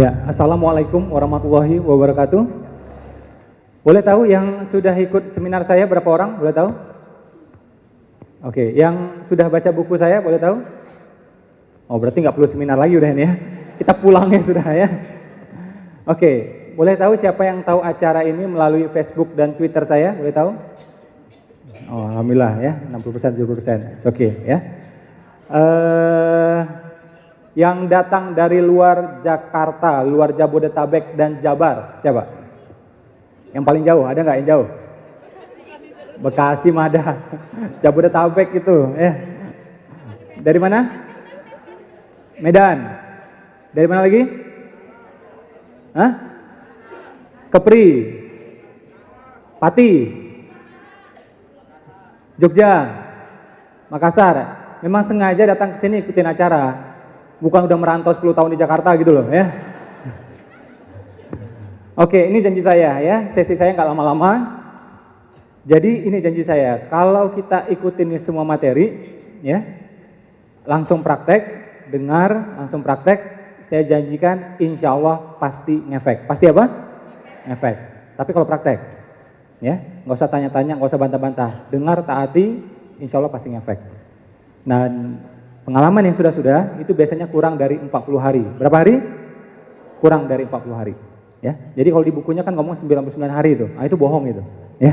Ya, Assalamualaikum warahmatullahi wabarakatuh. Boleh tahu yang sudah ikut seminar saya berapa orang? Boleh tahu? Oke, yang sudah baca buku saya boleh tahu? Oh, berarti nggak perlu seminar lagi udah ini ya. Kita pulang ya sudah ya. Oke, boleh tahu siapa yang tahu acara ini melalui Facebook dan Twitter saya? Boleh tahu? Oh, alhamdulillah ya, 60%, 70%. Oke ya. Yang datang dari luar Jakarta, luar Jabodetabek dan Jabar, siapa? Yang paling jauh, ada nggak yang jauh? Bekasi, Mada, Jabodetabek itu, ya. Dari mana? Medan. Dari mana lagi? Hah? Kepri, Pati, Jogja, Makassar. Memang sengaja datang ke sini ikutin acara, bukan udah merantau 10 tahun di Jakarta gitu loh ya. Oke, ini janji saya ya, sesi saya nggak lama-lama. Jadi ini janji saya, kalau kita ikutin ini semua materi ya, langsung praktek, dengar, langsung praktek, saya janjikan insya Allah pasti ngefek. Pasti apa? Ngefek. Tapi kalau praktek ya, nggak usah tanya-tanya, nggak usah bantah-bantah, dengar, taati, insya Allah pasti ngefek. Dan pengalaman yang sudah-sudah itu biasanya kurang dari 40 hari. Berapa hari? Kurang dari 40 hari. Ya. Jadi kalau di bukunya kan ngomong 99 hari itu. Nah, itu bohong itu. Ya.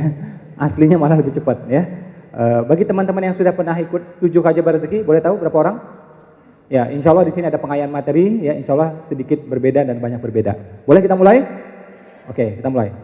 Aslinya malah lebih cepat ya. Bagi teman-teman yang sudah pernah ikut 7 kajian rezeki, boleh tahu berapa orang? Ya, insya Allah di sini ada pengayaan materi ya, insya Allah sedikit berbeda dan banyak berbeda. Boleh kita mulai? Oke, kita mulai.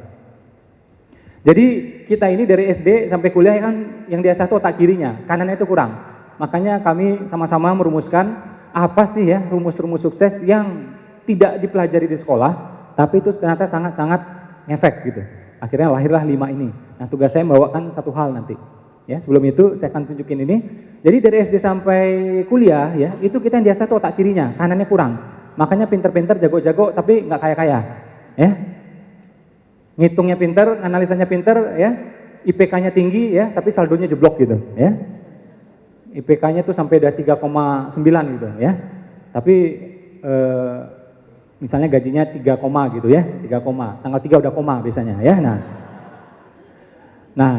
Jadi kita ini dari SD sampai kuliah kan yang biasa itu otak kirinya, kanannya itu kurang. Makanya kami sama-sama merumuskan apa sih ya rumus-rumus sukses yang tidak dipelajari di sekolah, tapi itu ternyata sangat-sangat ngefek gitu. Akhirnya lahirlah 5 ini. Nah, tugas saya membawakan satu hal nanti. Ya, sebelum itu saya akan tunjukin ini. Jadi dari SD sampai kuliah ya, itu kita yang biasa tuh otak kirinya, kanannya kurang. Makanya pinter-pinter, jago-jago, tapi nggak kaya-kaya. Ya. Ngitungnya pinter, analisanya pinter ya, IPK-nya tinggi ya, tapi saldonya jeblok gitu ya. IPK-nya tuh sampai udah 3,9 gitu ya. Tapi misalnya gajinya 3, gitu ya, 3, tanggal 3 udah koma biasanya ya. Nah,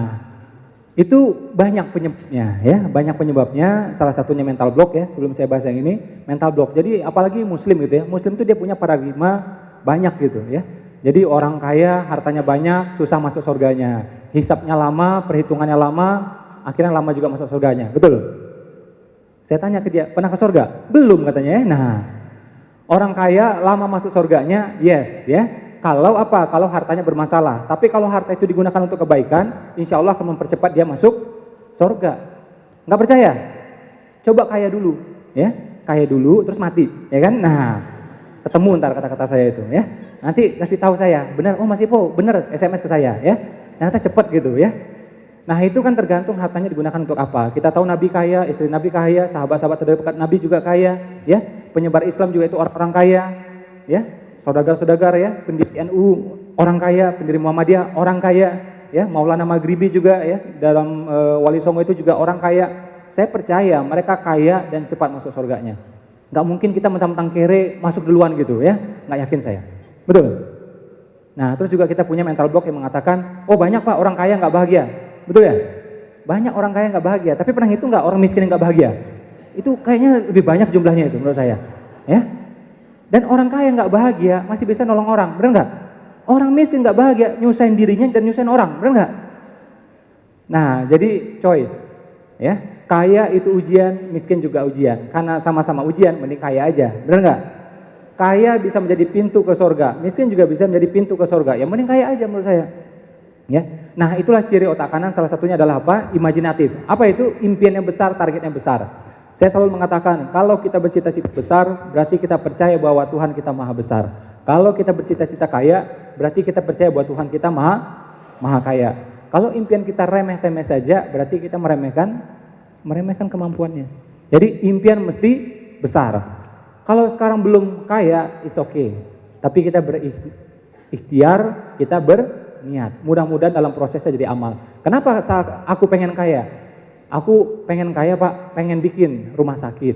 itu banyak penyebabnya ya, banyak penyebabnya. Salah satunya mental block ya. Sebelum saya bahas yang ini, mental block. Jadi apalagi muslim gitu ya. Muslim itu dia punya paradigma banyak gitu ya. Jadi orang kaya, hartanya banyak, susah masuk surganya. Hisapnya lama, perhitungannya lama, akhirnya lama juga masuk surganya. Betul? Saya tanya ke dia, pernah ke surga? Belum katanya ya. Nah, orang kaya lama masuk surganya, yes ya. Kalau apa? Kalau hartanya bermasalah. Tapi kalau harta itu digunakan untuk kebaikan, insya Allah akan mempercepat dia masuk surga. Nggak percaya? Coba kaya dulu, ya. Kaya dulu, terus mati, ya kan? Nah, ketemu ntar kata-kata saya itu, ya. Nanti kasih tahu saya, benar? Oh Mas Ipo, benar SMS ke saya, ya. Ternyata cepat gitu, ya. Nah itu kan tergantung hartanya digunakan untuk apa. Kita tahu Nabi kaya, istri Nabi kaya, sahabat-sahabat terdekat Nabi juga kaya, ya. Penyebar Islam juga itu orang kaya, ya. Saudagar-saudagar ya, pendiri NU orang kaya, pendiri Muhammadiyah orang kaya, ya. Maulana Maghribi juga ya, dalam Wali Songo itu juga orang kaya. Saya percaya mereka kaya dan cepat masuk surganya. Nggak mungkin kita mentang-mentang kere masuk duluan gitu ya, nggak yakin saya. Betul? Nah terus juga kita punya mental block yang mengatakan, oh banyak Pak orang kaya nggak bahagia. Betul ya? Banyak orang kaya nggak bahagia, tapi pernah hitung nggak orang miskin yang nggak bahagia? Itu kayaknya lebih banyak jumlahnya itu menurut saya. Ya? Dan orang kaya nggak bahagia masih bisa nolong orang, benar nggak? Orang miskin nggak bahagia, nyusahin dirinya dan nyusahin orang, benar nggak? Nah, jadi choice, ya. Kaya itu ujian, miskin juga ujian. Karena sama-sama ujian, mending kaya aja, benar nggak? Kaya bisa menjadi pintu ke surga, miskin juga bisa menjadi pintu ke surga. Ya mending kaya aja menurut saya. Ya. Nah, itulah ciri otak kanan, salah satunya adalah apa? Imajinatif. Apa itu? Impian yang besar, target yang besar. Saya selalu mengatakan, kalau kita bercita-cita besar, berarti kita percaya bahwa Tuhan kita maha besar. Kalau kita bercita-cita kaya, berarti kita percaya bahwa Tuhan kita maha kaya. Kalau impian kita remeh-temeh saja, berarti kita meremehkan kemampuannya. Jadi impian mesti besar. Kalau sekarang belum kaya, it's okay. Tapi kita berikhtiar, kita berniat. Mudah-mudahan dalam prosesnya jadi amal. Kenapa saat aku pengen kaya? Aku pengen kaya Pak, pengen bikin rumah sakit.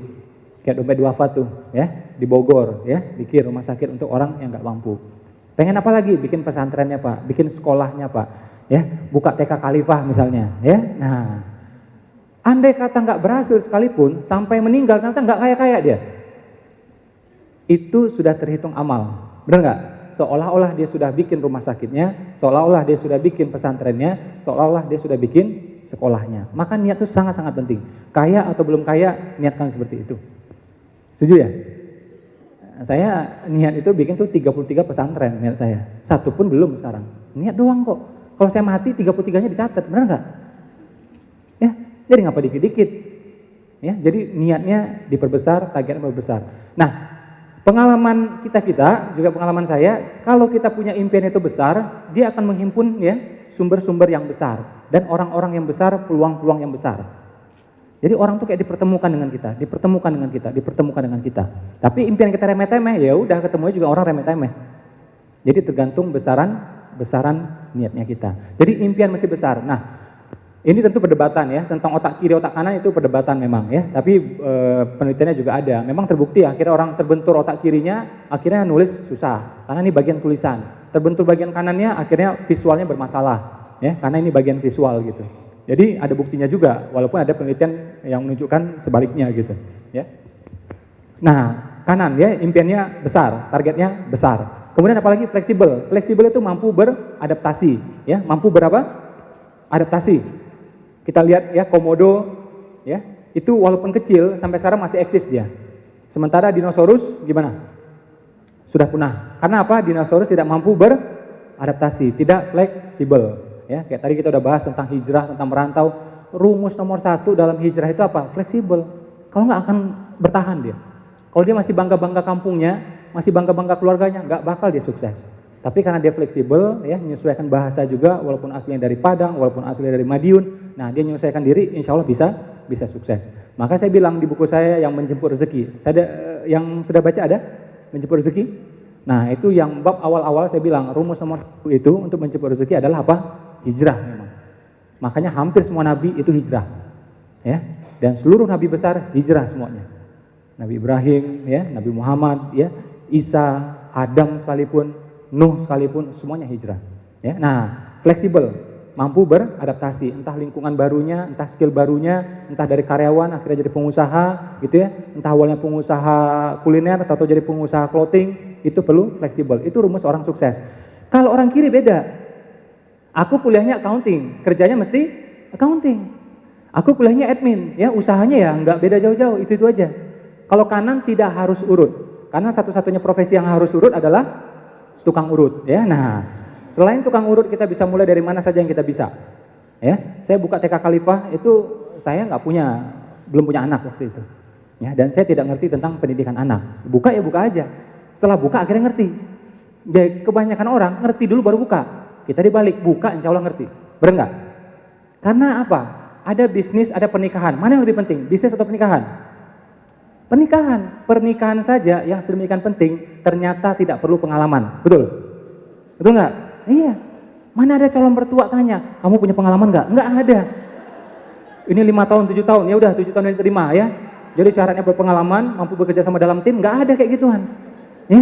kayak dompet duafa tuh, ya, di Bogor, ya, bikin rumah sakit untuk orang yang nggak mampu. Pengen apa lagi? Bikin pesantrennya Pak, bikin sekolahnya Pak, ya, buka TK Khalifah misalnya, ya. Nah, andai kata nggak berhasil sekalipun, sampai meninggal ternyata nggak kaya-kaya dia, itu sudah terhitung amal, benar nggak? Seolah-olah dia sudah bikin rumah sakitnya, seolah-olah dia sudah bikin pesantrennya, seolah-olah dia sudah bikin sekolahnya. Maka niat itu sangat-sangat penting. Kaya atau belum kaya, niatkan seperti itu. Setuju ya? Saya niat itu bikin tuh 33 pesantren niat saya. Satu pun belum sekarang. Niat doang kok. Kalau saya mati 33-nya dicatat, benar nggak? Ya, jadi ngapa dikit-dikit? Ya, jadi niatnya diperbesar, targetnya diperbesar. Nah, pengalaman kita juga pengalaman saya, kalau kita punya impian itu besar, dia akan menghimpun ya sumber-sumber yang besar dan orang-orang yang besar, peluang-peluang yang besar. Jadi orang tuh kayak dipertemukan dengan kita, dipertemukan dengan kita, dipertemukan dengan kita. Tapi impian kita remeh-temeh, ya udah ketemunya juga orang remeh-temeh. Jadi tergantung besaran niatnya kita. Jadi impian mesti besar. Nah, ini tentu perdebatan ya, tentang otak kiri, otak kanan itu perdebatan memang ya. Tapi penelitiannya juga ada. Memang terbukti akhirnya orang terbentur otak kirinya, akhirnya nulis susah. Karena ini bagian tulisan. Terbentur bagian kanannya, akhirnya visualnya bermasalah. Ya, karena ini bagian visual gitu. Jadi ada buktinya juga, walaupun ada penelitian yang menunjukkan sebaliknya gitu. Ya. Nah, kanan ya, impiannya besar, targetnya besar. Kemudian apalagi fleksibel. Fleksibel itu mampu beradaptasi. Ya, mampu berapa? Adaptasi. Kita lihat ya komodo ya, itu walaupun kecil sampai sekarang masih eksis dia. Sementara dinosaurus gimana? Sudah punah. Karena apa? Dinosaurus tidak mampu beradaptasi, tidak fleksibel. Ya, kayak tadi kita udah bahas tentang hijrah, tentang merantau. Rumus nomor 1 dalam hijrah itu apa? Fleksibel. Kalau nggak akan bertahan dia. Kalau dia masih bangga-bangga kampungnya, masih bangga-bangga keluarganya, nggak bakal dia sukses. Tapi karena dia fleksibel, ya, menyesuaikan bahasa juga, walaupun aslinya dari Padang, walaupun aslinya dari Madiun, nah dia menyesuaikan diri, insya Allah bisa sukses. Maka saya bilang di buku saya yang menjemput rezeki, yang sudah baca ada menjemput rezeki. Nah itu yang bab awal-awal saya bilang rumus nomor 1 itu untuk menjemput rezeki adalah apa? Hijrah memang. Makanya hampir semua nabi itu hijrah, ya. Dan seluruh nabi besar hijrah semuanya. Nabi Ibrahim, ya, Nabi Muhammad, ya, Isa, Adam sekalipun, Nuh sekalipun, semuanya hijrah. Ya, nah, fleksibel, mampu beradaptasi, entah lingkungan barunya, entah skill barunya, entah dari karyawan akhirnya jadi pengusaha, gitu ya, entah awalnya pengusaha kuliner atau jadi pengusaha clothing, itu perlu fleksibel. Itu rumus orang sukses. Kalau orang kiri beda. Aku kuliahnya accounting, kerjanya mesti accounting. Aku kuliahnya admin, ya, usahanya ya nggak beda jauh-jauh, itu aja. Kalau kanan tidak harus urut, karena satu-satunya profesi yang harus urut adalah tukang urut, ya. Nah, selain tukang urut kita bisa mulai dari mana saja yang kita bisa, ya. Saya buka TK Khalifah itu saya belum punya anak waktu itu, ya. Dan saya tidak ngerti tentang pendidikan anak. Buka ya buka aja. Setelah buka akhirnya ngerti. Jadi kebanyakan orang ngerti dulu baru buka. Kita dibalik buka, insya Allah ngerti, benar nggak? Karena apa? Ada bisnis, ada pernikahan. Mana yang lebih penting, bisnis atau pernikahan? Pernikahan saja yang sedemikian penting ternyata tidak perlu pengalaman, betul? Betul nggak? Iya. Mana ada calon mertua tanya, kamu punya pengalaman nggak? Nggak ada. Ini 5 tahun, 7 tahun, ya udah 7 tahun yang diterima ya. Jadi syaratnya berpengalaman, mampu bekerja sama dalam tim, nggak ada kayak gituan. Ya,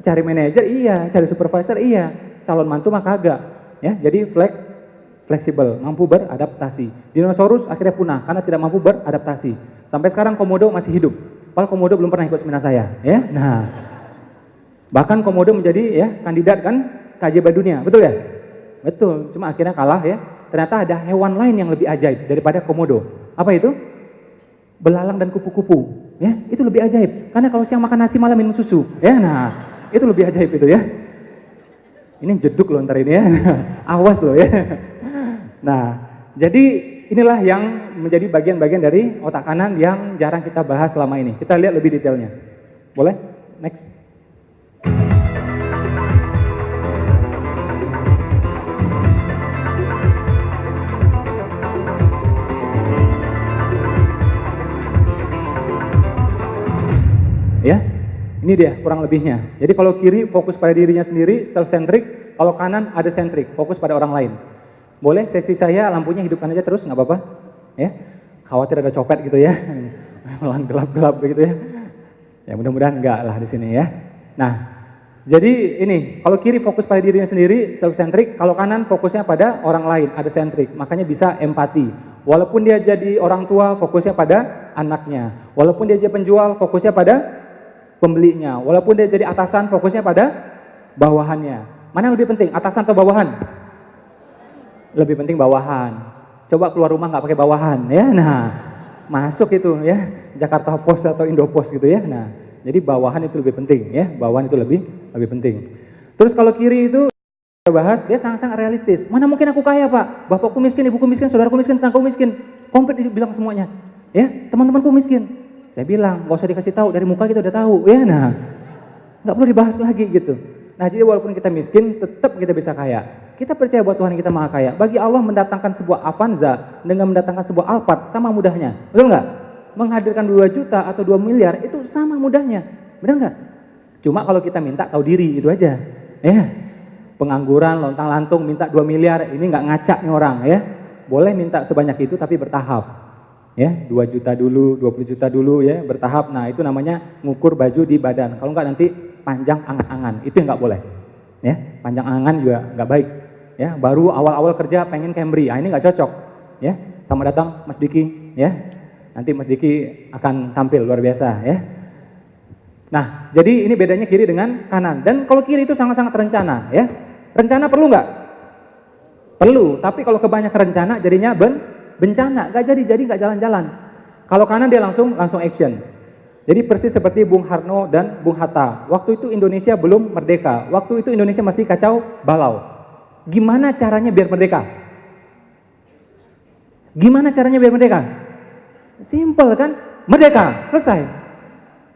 cari manajer iya, cari supervisor iya, calon mantu mah kagak. Ya, jadi fleksibel, mampu beradaptasi. Dinosaurus akhirnya punah karena tidak mampu beradaptasi. Sampai sekarang komodo masih hidup. Padahal komodo belum pernah ikut seminar saya, ya. Nah, bahkan komodo menjadi ya kandidat kan KJB dunia, betul ya? Betul. Cuma akhirnya kalah ya. Ternyata ada hewan lain yang lebih ajaib daripada komodo. Apa itu? Belalang dan kupu-kupu. Ya, itu lebih ajaib. Karena kalau siang makan nasi malam minum susu, ya. Nah, itu lebih ajaib itu ya. Ini jeduk loh ntar ini ya. Awas loh ya. Nah, jadi inilah yang menjadi bagian-bagian dari otak kanan yang jarang kita bahas selama ini. Kita lihat lebih detailnya. Boleh? Next. Ya, ini dia kurang lebihnya. Jadi kalau kiri fokus pada dirinya sendiri, self-centric. Kalau kanan ada centric, fokus pada orang lain. Boleh sesi saya lampunya hidupkan aja terus, nggak apa-apa. Ya, khawatir ada copet gitu ya. Malang gelap-gelap begitu ya. Ya mudah-mudahan enggak lah di sini ya. Nah, jadi ini, kalau kiri fokus pada dirinya sendiri, self-centric, kalau kanan fokusnya pada orang lain, ada centric, makanya bisa empati. Walaupun dia jadi orang tua, fokusnya pada anaknya. Walaupun dia jadi penjual, fokusnya pada pembelinya. Walaupun dia jadi atasan, fokusnya pada bawahannya. Mana yang lebih penting, atasan atau bawahan? Lebih penting bawahan. Coba keluar rumah nggak pakai bawahan, ya. Nah, masuk itu ya, Jakarta Post atau Indopost gitu ya. Nah, jadi bawahan itu lebih penting ya, bawahan itu lebih penting. Terus kalau kiri itu kita bahas, dia sangat-sangat realistis. Mana mungkin aku kaya Pak, bapakku miskin, ibuku miskin, saudaraku miskin, tetanggaku miskin. Komplit dibilang semuanya. Ya, teman-temanku miskin. Saya bilang, nggak usah dikasih tahu, dari muka kita udah tahu. Ya, nah, nggak perlu dibahas lagi gitu. Nah, jadi walaupun kita miskin, tetap kita bisa kaya. Kita percaya bahwa Tuhan kita maha kaya. Bagi Allah mendatangkan sebuah Avanza dengan mendatangkan sebuah Alphard sama mudahnya. Betul nggak? Menghadirkan 2 juta atau 2 miliar itu sama mudahnya. Benar nggak? Cuma kalau kita minta tahu diri, itu aja. Ya. Pengangguran, lontang-lantung, minta 2 miliar, ini nggak ngacak nih orang ya. Boleh minta sebanyak itu tapi bertahap. Ya, 2 juta dulu, 20 juta dulu ya, bertahap. Nah, itu namanya ngukur baju di badan. Kalau nggak nanti panjang angan-angan. Itu yang nggak boleh. Ya, panjang angan juga nggak baik. Ya, baru awal-awal kerja pengen Camry, ini nggak cocok. Ya, selamat datang Mas Diki. Ya, nanti Mas Diki akan tampil luar biasa. Ya. Nah, jadi ini bedanya kiri dengan kanan. Dan kalau kiri itu sangat-sangat terencana. Ya, rencana perlu nggak? Perlu. Tapi kalau kebanyakan rencana, jadinya bencana. Nggak jadi nggak jalan-jalan. Kalau kanan dia langsung action. Jadi persis seperti Bung Karno dan Bung Hatta. Waktu itu Indonesia belum merdeka. Waktu itu Indonesia masih kacau balau. Gimana caranya biar merdeka? Gimana caranya biar merdeka? Simple kan? Merdeka, selesai.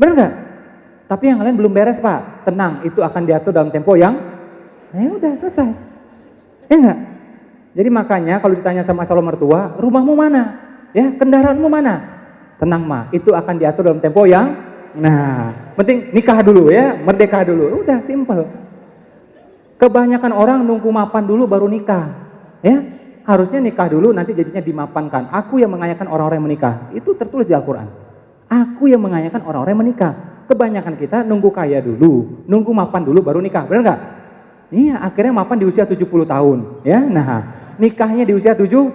Benar nggak? Tapi yang lain belum beres Pak. Tenang, itu akan diatur dalam tempo yang udah selesai. Ya enggak? Jadi makanya kalau ditanya sama calon mertua, rumahmu mana? Ya, kendaraanmu mana? Tenang mah, itu akan diatur dalam tempo yang penting nikah dulu ya, merdeka dulu. Udah simple. Kebanyakan orang nunggu mapan dulu baru nikah. Ya, harusnya nikah dulu nanti jadinya dimapankan. Aku yang mengayakan orang-orang yang menikah. Itu tertulis di Al-Qur'an. Aku yang mengayakan orang-orang yang menikah. Kebanyakan kita nunggu kaya dulu, nunggu mapan dulu baru nikah. Benar enggak? Iya, akhirnya mapan di usia 70 tahun, ya. Nah, nikahnya di usia 71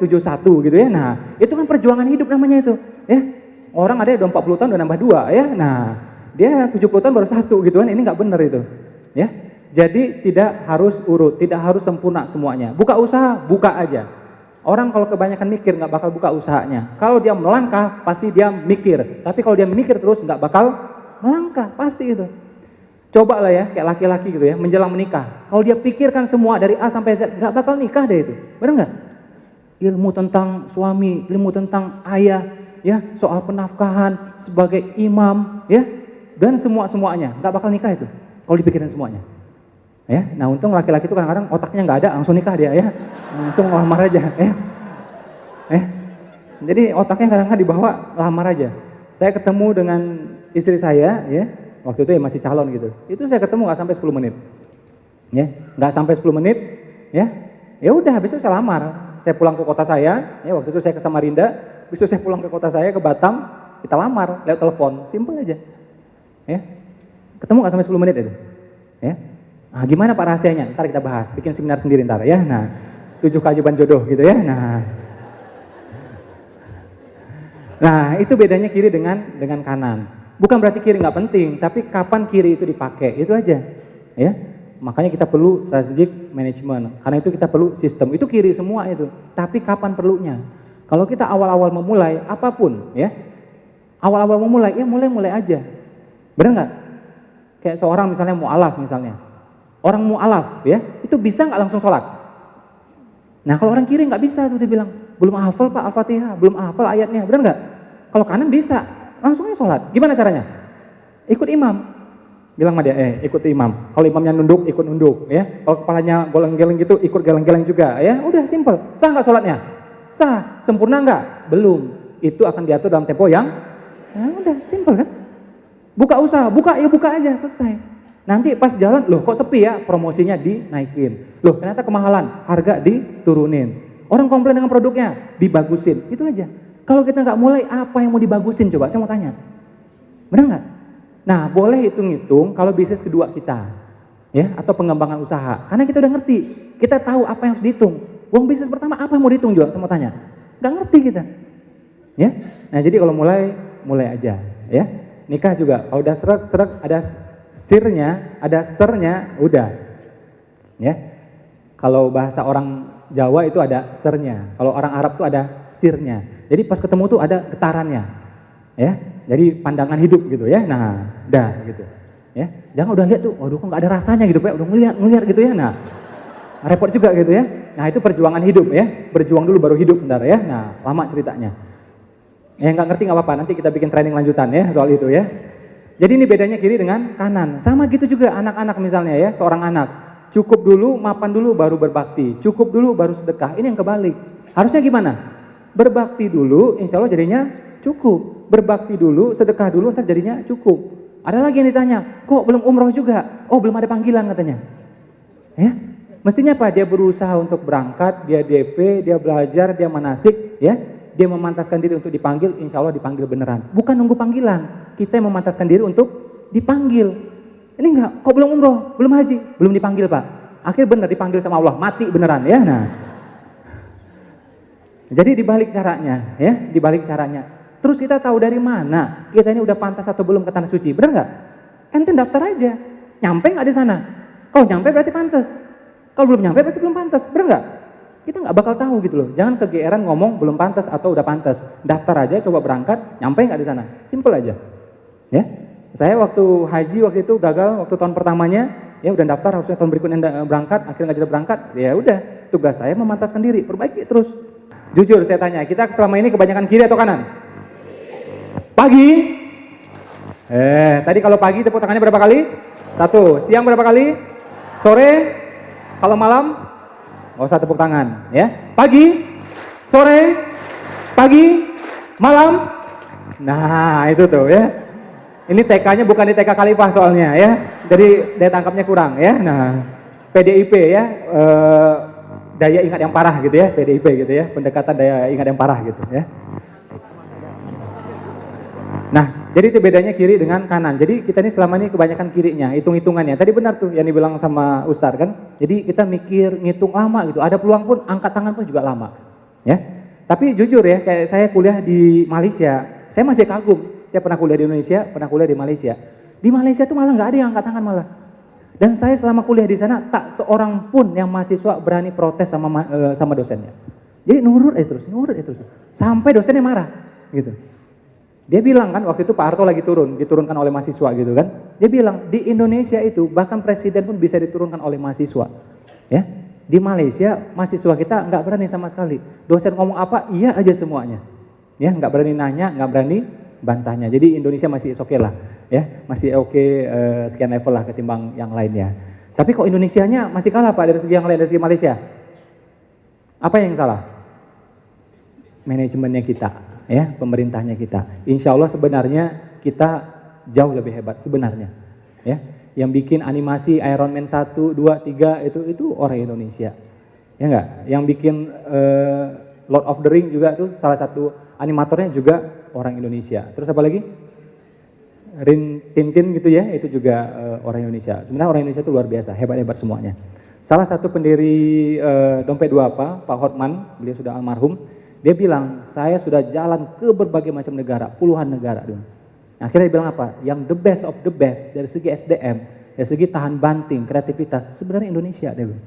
gitu ya. Nah, itu kan perjuangan hidup namanya itu, ya. Orang ada yang udah 40 tahun udah nambah 2 ya. Nah, dia 70 tahun baru 1 gitu kan. Ini nggak benar itu. Ya. Jadi tidak harus urut, tidak harus sempurna semuanya. Buka usaha, buka aja. Orang kalau kebanyakan mikir nggak bakal buka usahanya. Kalau dia melangkah pasti dia mikir. Tapi kalau dia mikir terus nggak bakal melangkah, pasti itu. Coba lah ya, kayak laki-laki gitu ya, menjelang menikah. Kalau dia pikirkan semua dari A sampai Z, nggak bakal nikah deh itu. Benar nggak? Ilmu tentang suami, ilmu tentang ayah, ya, soal penafkahan sebagai imam, ya, dan semuanya nggak bakal nikah itu kalau dipikirin semuanya. Ya, nah untung laki-laki itu kadang-kadang otaknya nggak ada, langsung nikah dia ya, langsung lamar aja, ya. Jadi otaknya kadang-kadang dibawa lamar aja. Saya ketemu dengan istri saya, ya, waktu itu ya masih calon gitu. Itu saya ketemu nggak sampai 10 menit, ya, nggak sampai 10 menit, ya, ya udah, habis itu saya lamar. Saya pulang ke kota saya, ya waktu itu saya ke Samarinda, besok saya pulang ke kota saya ke Batam, kita lamar lewat telepon, simple aja, ya, ketemu nggak sampai 10 menit itu, ya. Nah, gimana Pak rahasianya? Ntar kita bahas, bikin seminar sendiri ntar ya. Nah, 7 keajaiban jodoh gitu ya. Nah, itu bedanya kiri dengan kanan. Bukan berarti kiri nggak penting, tapi kapan kiri itu dipakai, itu aja, ya. Makanya kita perlu strategic management. Karena itu kita perlu sistem. Itu kiri semua itu. Tapi kapan perlunya? Kalau kita awal-awal memulai apapun, ya, awal-awal memulai, ya mulai aja. Benar nggak? Kayak seorang misalnya mu'alaf misalnya. Orang mu'alaf ya, itu bisa nggak langsung sholat? Nah kalau orang kiri nggak bisa tuh, dia bilang, belum hafal Pak Al-Fatihah, belum hafal ayatnya, benar nggak? Kalau kanan bisa, langsung aja sholat. Gimana caranya? Ikut imam. Bilang sama dia, ikut imam. Kalau imamnya nunduk, ikut nunduk ya. Kalau kepalanya geleng-geleng gitu, ikut geleng-geleng juga ya. Udah simple. Sah nggak sholatnya? Sah. Sempurna nggak? Belum. Itu akan diatur dalam tempo yang, udah simple kan? Buka usaha, buka aja, selesai. Nanti pas jalan, loh kok sepi ya, promosinya dinaikin. Loh ternyata kemahalan, harga diturunin. Orang komplain dengan produknya, dibagusin. Itu aja. Kalau kita nggak mulai, apa yang mau dibagusin coba? Saya mau tanya. Benar nggak? Nah, boleh hitung-hitung kalau bisnis kedua kita, ya, atau pengembangan usaha. Karena kita udah ngerti, kita tahu apa yang harus dihitung. Uang bisnis pertama apa yang mau dihitung juga? Saya mau tanya. Nggak ngerti kita, ya. Nah, jadi kalau mulai aja, ya. Nikah juga, kalau udah seret ada sirnya, ada sernya, udah, ya. Kalau bahasa orang Jawa itu ada sernya, kalau orang Arab tuh ada sirnya. Jadi pas ketemu tuh ada getarannya, ya. Jadi pandangan hidup gitu ya. Nah, dah gitu. Ya. Jangan udah lihat tuh, waduh kok nggak ada rasanya gitu, Pak. Udah ngeliat gitu ya. Nah, repot juga gitu ya. Nah, itu perjuangan hidup ya. Berjuang dulu baru hidup bentar ya. Nah, lama ceritanya. Yang nggak ngerti nggak apa-apa, nanti kita bikin training lanjutan ya soal itu ya. Jadi ini bedanya kiri dengan kanan. Sama gitu juga anak-anak misalnya ya, seorang anak. Cukup dulu, mapan dulu baru berbakti. Cukup dulu baru sedekah. Ini yang kebalik. Harusnya gimana? Berbakti dulu, insya Allah jadinya cukup. Berbakti dulu, sedekah dulu, ntar jadinya cukup. Ada lagi yang ditanya, kok belum umroh juga? Oh, belum ada panggilan katanya. Ya, mestinya apa? Dia berusaha untuk berangkat, dia DP, dia belajar, dia manasik, ya. Dia memantaskan diri untuk dipanggil, insya Allah dipanggil beneran. Bukan nunggu panggilan, kita yang memantaskan diri untuk dipanggil. Ini enggak, kok belum umroh, belum haji, belum dipanggil Pak. Akhirnya bener dipanggil sama Allah, mati beneran ya. Nah, jadi dibalik caranya, ya, dibalik caranya. Terus kita tahu dari mana kita ini udah pantas atau belum ke tanah suci, bener nggak? Ente daftar aja, nyampe nggak di sana? Kalau nyampe berarti pantas. Kalau belum nyampe berarti belum pantas, bener nggak? Kita nggak bakal tahu gitu loh. Jangan kegeeran ngomong belum pantas atau udah pantas. Daftar aja, coba berangkat, nyampe nggak di sana? Simple aja, ya. Saya waktu haji waktu itu gagal waktu tahun pertamanya, ya udah daftar harusnya tahun berikutnya berangkat, akhirnya nggak jadi berangkat, ya udah. Tugas saya memantaskan diri, perbaiki terus. Jujur saya tanya, kita selama ini kebanyakan kiri atau kanan? Pagi? Tadi kalau pagi tepuk tangannya berapa kali? 1. Siang berapa kali? Sore? Kalau malam? Nggak usah tepuk tangan, ya. Pagi? Sore? Pagi? Malam? Nah, itu tuh ya. Ini TK-nya bukan di TK Khalifah soalnya ya. Jadi daya tangkapnya kurang ya. Nah, PDIP ya, daya ingat yang parah gitu ya, PDIP gitu ya, pendekatan daya ingat yang parah gitu ya. Nah, jadi itu bedanya kiri dengan kanan. Jadi kita ini selama ini kebanyakan kirinya, hitung-hitungannya. Tadi benar tuh yang dibilang sama Ustadz kan. Jadi kita mikir, ngitung lama gitu. Ada peluang pun, angkat tangan pun juga lama. Ya. Tapi jujur ya, kayak saya kuliah di Malaysia, saya masih kagum. Saya pernah kuliah di Indonesia, pernah kuliah di Malaysia. Di Malaysia tuh malah nggak ada yang angkat tangan malah. Dan saya selama kuliah di sana tak seorang pun yang mahasiswa berani protes sama dosennya. Jadi nurut terus, sampai dosennya marah gitu. Dia bilang kan waktu itu Pak Harto lagi diturunkan oleh mahasiswa gitu kan. Dia bilang di Indonesia itu bahkan presiden pun bisa diturunkan oleh mahasiswa. Ya, di Malaysia mahasiswa kita nggak berani sama sekali. Dosen ngomong apa iya aja semuanya. Ya, nggak berani nanya, nggak berani bantahnya. Jadi Indonesia masih oke lah. Ya, masih oke sekian level lah ketimbang yang lainnya. Tapi kok Indonesianya masih kalah Pak dari segi yang lain, dari segi Malaysia? Apa yang salah? Manajemennya kita, ya, pemerintahnya kita. Insya Allah sebenarnya kita jauh lebih hebat sebenarnya. Ya, yang bikin animasi Iron Man 1, 2, 3 itu orang Indonesia. Ya enggak? Yang bikin Lord of the Ring juga tuh salah satu animatornya juga orang Indonesia. Terus apa lagi? Tintin gitu ya, itu juga orang Indonesia. Sebenarnya orang Indonesia itu luar biasa, hebat-hebat semuanya. Salah satu pendiri Dompet Duafa, Pak Hotman, beliau sudah almarhum, dia bilang, saya sudah jalan ke berbagai macam negara, puluhan negara. Akhirnya dia bilang apa? Yang the best of the best dari segi SDM, dari segi tahan banting, kreativitas, sebenarnya Indonesia. Dia bilang.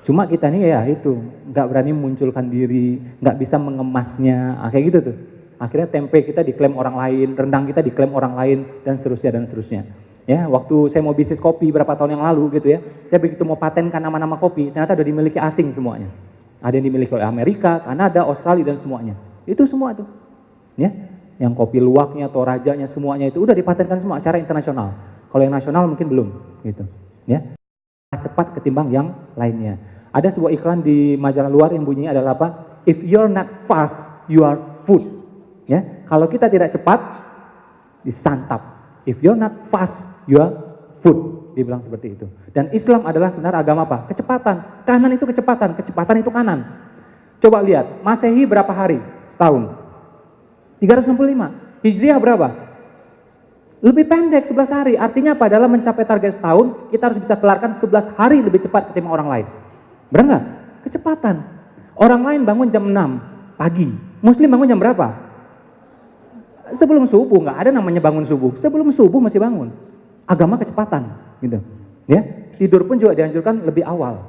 Cuma kita nih ya itu, nggak berani munculkan diri, nggak bisa mengemasnya, kayak gitu tuh. Akhirnya tempe kita diklaim orang lain, rendang kita diklaim orang lain, dan seterusnya, dan seterusnya. Ya, waktu saya mau bisnis kopi berapa tahun yang lalu gitu ya, saya begitu mau patenkan nama-nama kopi, ternyata udah dimiliki asing semuanya. Ada yang dimiliki oleh Amerika, Kanada, Australia, dan semuanya. Itu semua tuh. Ya, yang kopi luwaknya, Torajanya, semuanya itu udah dipatenkan semua secara internasional. Kalau yang nasional mungkin belum gitu. Ya, cepat ketimbang yang lainnya. Ada sebuah iklan di majalah luar yang bunyinya adalah apa? If you're not fast, you are food. Ya, kalau kita tidak cepat, disantap. If you're not fast, you are food. Dibilang seperti itu. Dan Islam adalah sebenarnya agama apa? Kecepatan. Kanan itu kecepatan, kecepatan itu kanan. Coba lihat, Masehi berapa hari? Setahun. 365. Hijriah berapa? Lebih pendek, 11 hari. Artinya apa? Dalam mencapai target setahun, kita harus bisa kelarkan 11 hari lebih cepat ketimbang orang lain. Benar nggak? Kecepatan. Orang lain bangun jam 6 pagi. Muslim bangun jam berapa? Sebelum subuh. Nggak ada namanya bangun subuh. Sebelum subuh masih bangun. Agama kecepatan, gitu. Ya, tidur pun juga dianjurkan lebih awal.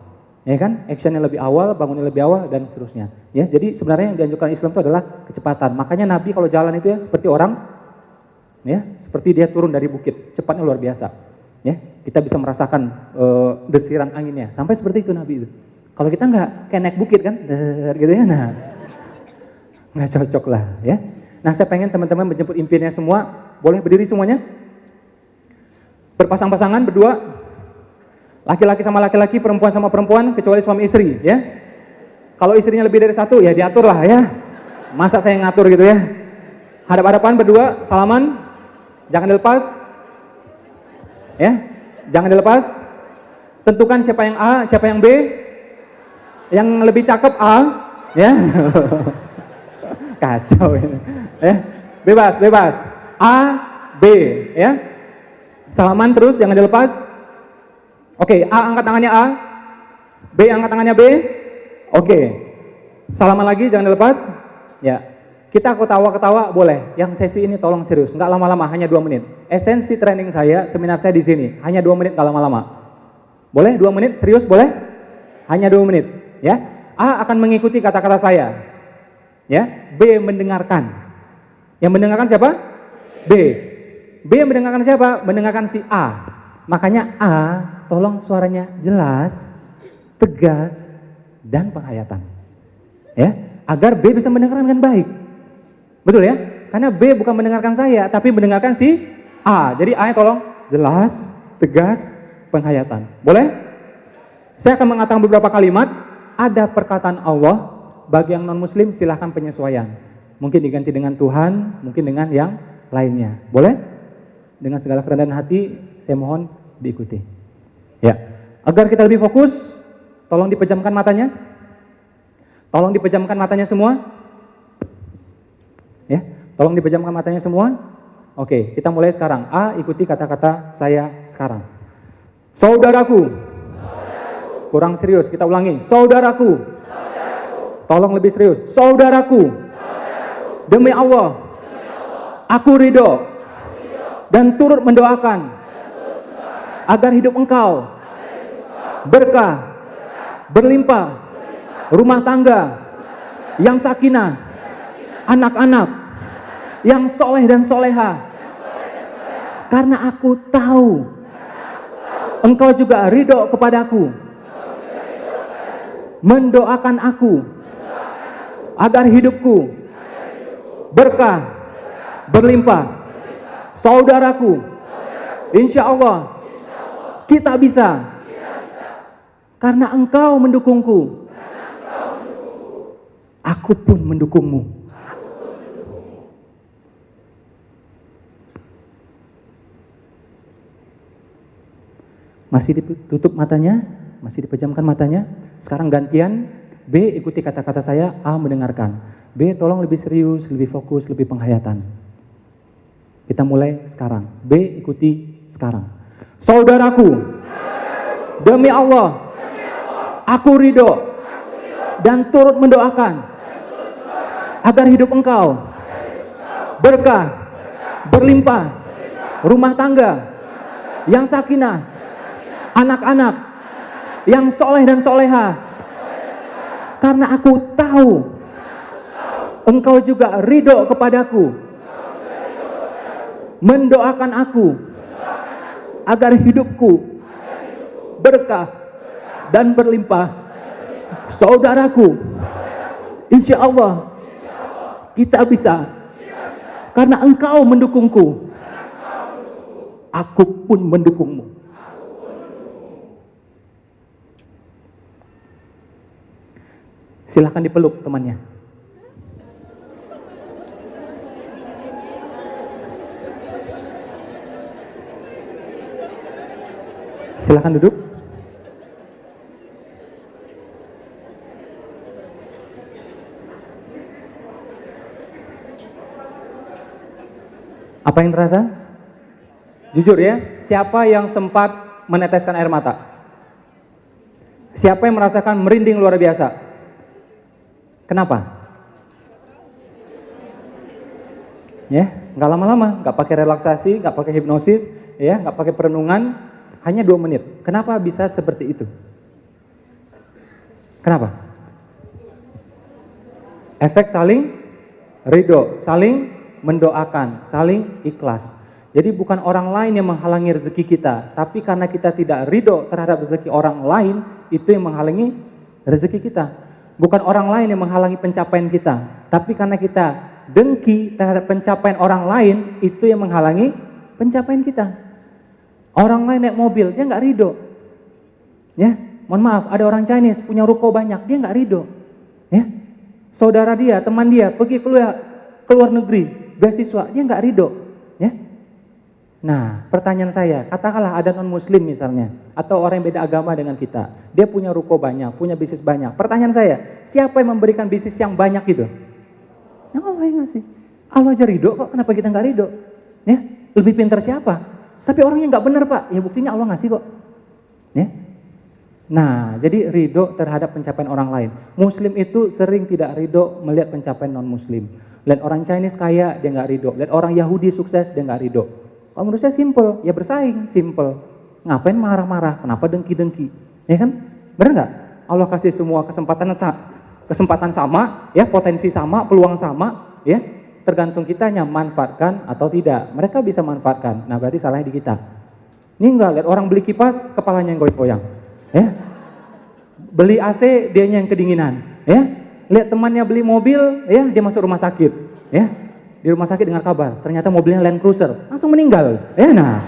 Ya kan? Actionnya lebih awal, bangunnya lebih awal, dan seterusnya. Ya, jadi sebenarnya yang dianjurkan Islam itu adalah kecepatan. Makanya Nabi kalau jalan itu ya seperti orang, ya, seperti dia turun dari bukit, cepatnya luar biasa. Ya, kita bisa merasakan desiran anginnya. Sampai seperti itu Nabi itu. Kalau kita nggak kayak naik bukit kan, gitu ya, nah nggak cocok lah, ya. Nah, saya pengen teman-teman menjemput impiannya semua. Boleh berdiri semuanya? Berpasang-pasangan berdua. Laki-laki sama laki-laki, perempuan sama perempuan, kecuali suami istri, ya. Kalau istrinya lebih dari satu, ya diatur lah, ya. Masa saya ngatur gitu ya. Hadap-hadapan berdua, salaman. Jangan dilepas. Ya, jangan dilepas. Tentukan siapa yang A, siapa yang B. Yang lebih cakep A, ya. Kacau ini. Ya. Bebas, bebas. A, B, ya. Salaman terus, jangan dilepas. Oke, A angkat tangannya A. B angkat tangannya B. Oke. Salaman lagi, jangan dilepas. Ya. Kita ketawa-ketawa boleh. Yang sesi ini tolong serius, nggak lama-lama, hanya 2 menit. Esensi training saya, seminar saya di sini, hanya 2 menit, nggak lama-lama. Boleh 2 menit, serius boleh? Hanya 2 menit, ya. A akan mengikuti kata-kata saya, ya. B mendengarkan. Yang mendengarkan siapa? B. B mendengarkan siapa? Mendengarkan si A. Makanya A, tolong suaranya jelas, tegas, dan penghayatan, ya. Agar B bisa mendengarkan dengan baik. Betul ya? Karena B bukan mendengarkan saya, tapi mendengarkan si A. Jadi A tolong jelas, tegas, penghayatan. Boleh? Saya akan mengatakan beberapa kalimat. Ada perkataan Allah. Bagi yang non-muslim silahkan penyesuaian. Mungkin diganti dengan Tuhan, mungkin dengan yang lainnya. Boleh? Dengan segala kerendahan hati, saya mohon diikuti. Ya. Agar kita lebih fokus, tolong dipejamkan matanya. Tolong dipejamkan matanya semua. Ya, tolong dipejamkan matanya semua. Oke, kita mulai sekarang. A, ikuti kata-kata saya sekarang. Saudaraku. Kurang serius, kita ulangi. Saudaraku. Tolong lebih serius. Saudaraku. Demi Allah. Aku ridho. Dan turut mendoakan. Agar hidup engkau. Berkah. Berlimpah. Rumah tangga. Yang sakinah. Anak-anak yang soleh dan soleha. Karena aku tahu engkau juga ridho kepadaku, mendoakan aku agar hidupku berkah, berlimpah. Saudaraku, insya Allah kita bisa karena engkau mendukungku, aku pun mendukungmu. Masih ditutup matanya, masih dipejamkan matanya. Sekarang gantian, B ikuti kata-kata saya, A mendengarkan. B tolong lebih serius, lebih fokus, lebih penghayatan. Kita mulai sekarang. B ikuti sekarang. Saudaraku, demi Allah, aku ridho dan turut mendoakan agar hidup engkau berkah, berlimpah, rumah tangga yang sakinah, anak-anak yang soleh dan soleha. Karena aku tahu engkau juga ridho kepadaku, mendoakan aku agar hidupku berkah dan berlimpah. Saudaraku, insya Allah kita bisa karena engkau mendukungku, aku pun mendukungmu. Silahkan dipeluk temannya. Silahkan duduk. Apa yang terasa? Jujur ya, siapa yang sempat meneteskan air mata? Siapa yang merasakan merinding luar biasa? Kenapa? Ya, nggak lama-lama, nggak pakai relaksasi, nggak pakai hipnosis, ya, nggak pakai perenungan, hanya 2 menit. Kenapa bisa seperti itu? Kenapa? Efek saling ridho, saling mendoakan, saling ikhlas. Jadi bukan orang lain yang menghalangi rezeki kita, tapi karena kita tidak ridho terhadap rezeki orang lain, itu yang menghalangi rezeki kita. Bukan orang lain yang menghalangi pencapaian kita, tapi karena kita dengki terhadap pencapaian orang lain, itu yang menghalangi pencapaian kita. Orang lain naik mobil, dia nggak ridho. Ya, mohon maaf, ada orang Chinese punya ruko banyak, dia nggak ridho. Ya, saudara dia, teman dia pergi keluar negeri, beasiswa, dia nggak ridho. Ya. Nah, pertanyaan saya, katakanlah ada non-muslim misalnya, atau orang yang beda agama dengan kita, dia punya ruko banyak, punya bisnis banyak. Pertanyaan saya, siapa yang memberikan bisnis yang banyak itu? Yang Allah yang ngasih. Allah aja ridho kok, kenapa kita nggak ridho? Ya, lebih pintar siapa? Tapi orangnya nggak benar Pak, ya buktinya Allah ngasih kok. Ya. Nah, jadi ridho terhadap pencapaian orang lain. Muslim itu sering tidak ridho melihat pencapaian non-muslim. Lihat orang Chinese kaya, dia nggak ridho. Lihat orang Yahudi sukses, dia nggak ridho. Kalau menurut saya simple, ya bersaing, simple. Ngapain marah-marah? Kenapa dengki-dengki? Ya kan? Benar nggak? Allah kasih semua kesempatan sama, ya, potensi sama, peluang sama, ya. Tergantung kitanya manfaatkan atau tidak. Mereka bisa manfaatkan. Nah, berarti salahnya di kita. Ini enggak, lihat orang beli kipas, kepalanya yang goyang-goyang. Ya. Beli AC, dianya yang kedinginan, ya. Lihat temannya beli mobil, ya, dia masuk rumah sakit, ya. Di rumah sakit dengar kabar, ternyata mobilnya Land Cruiser, langsung meninggal. Ya, nah.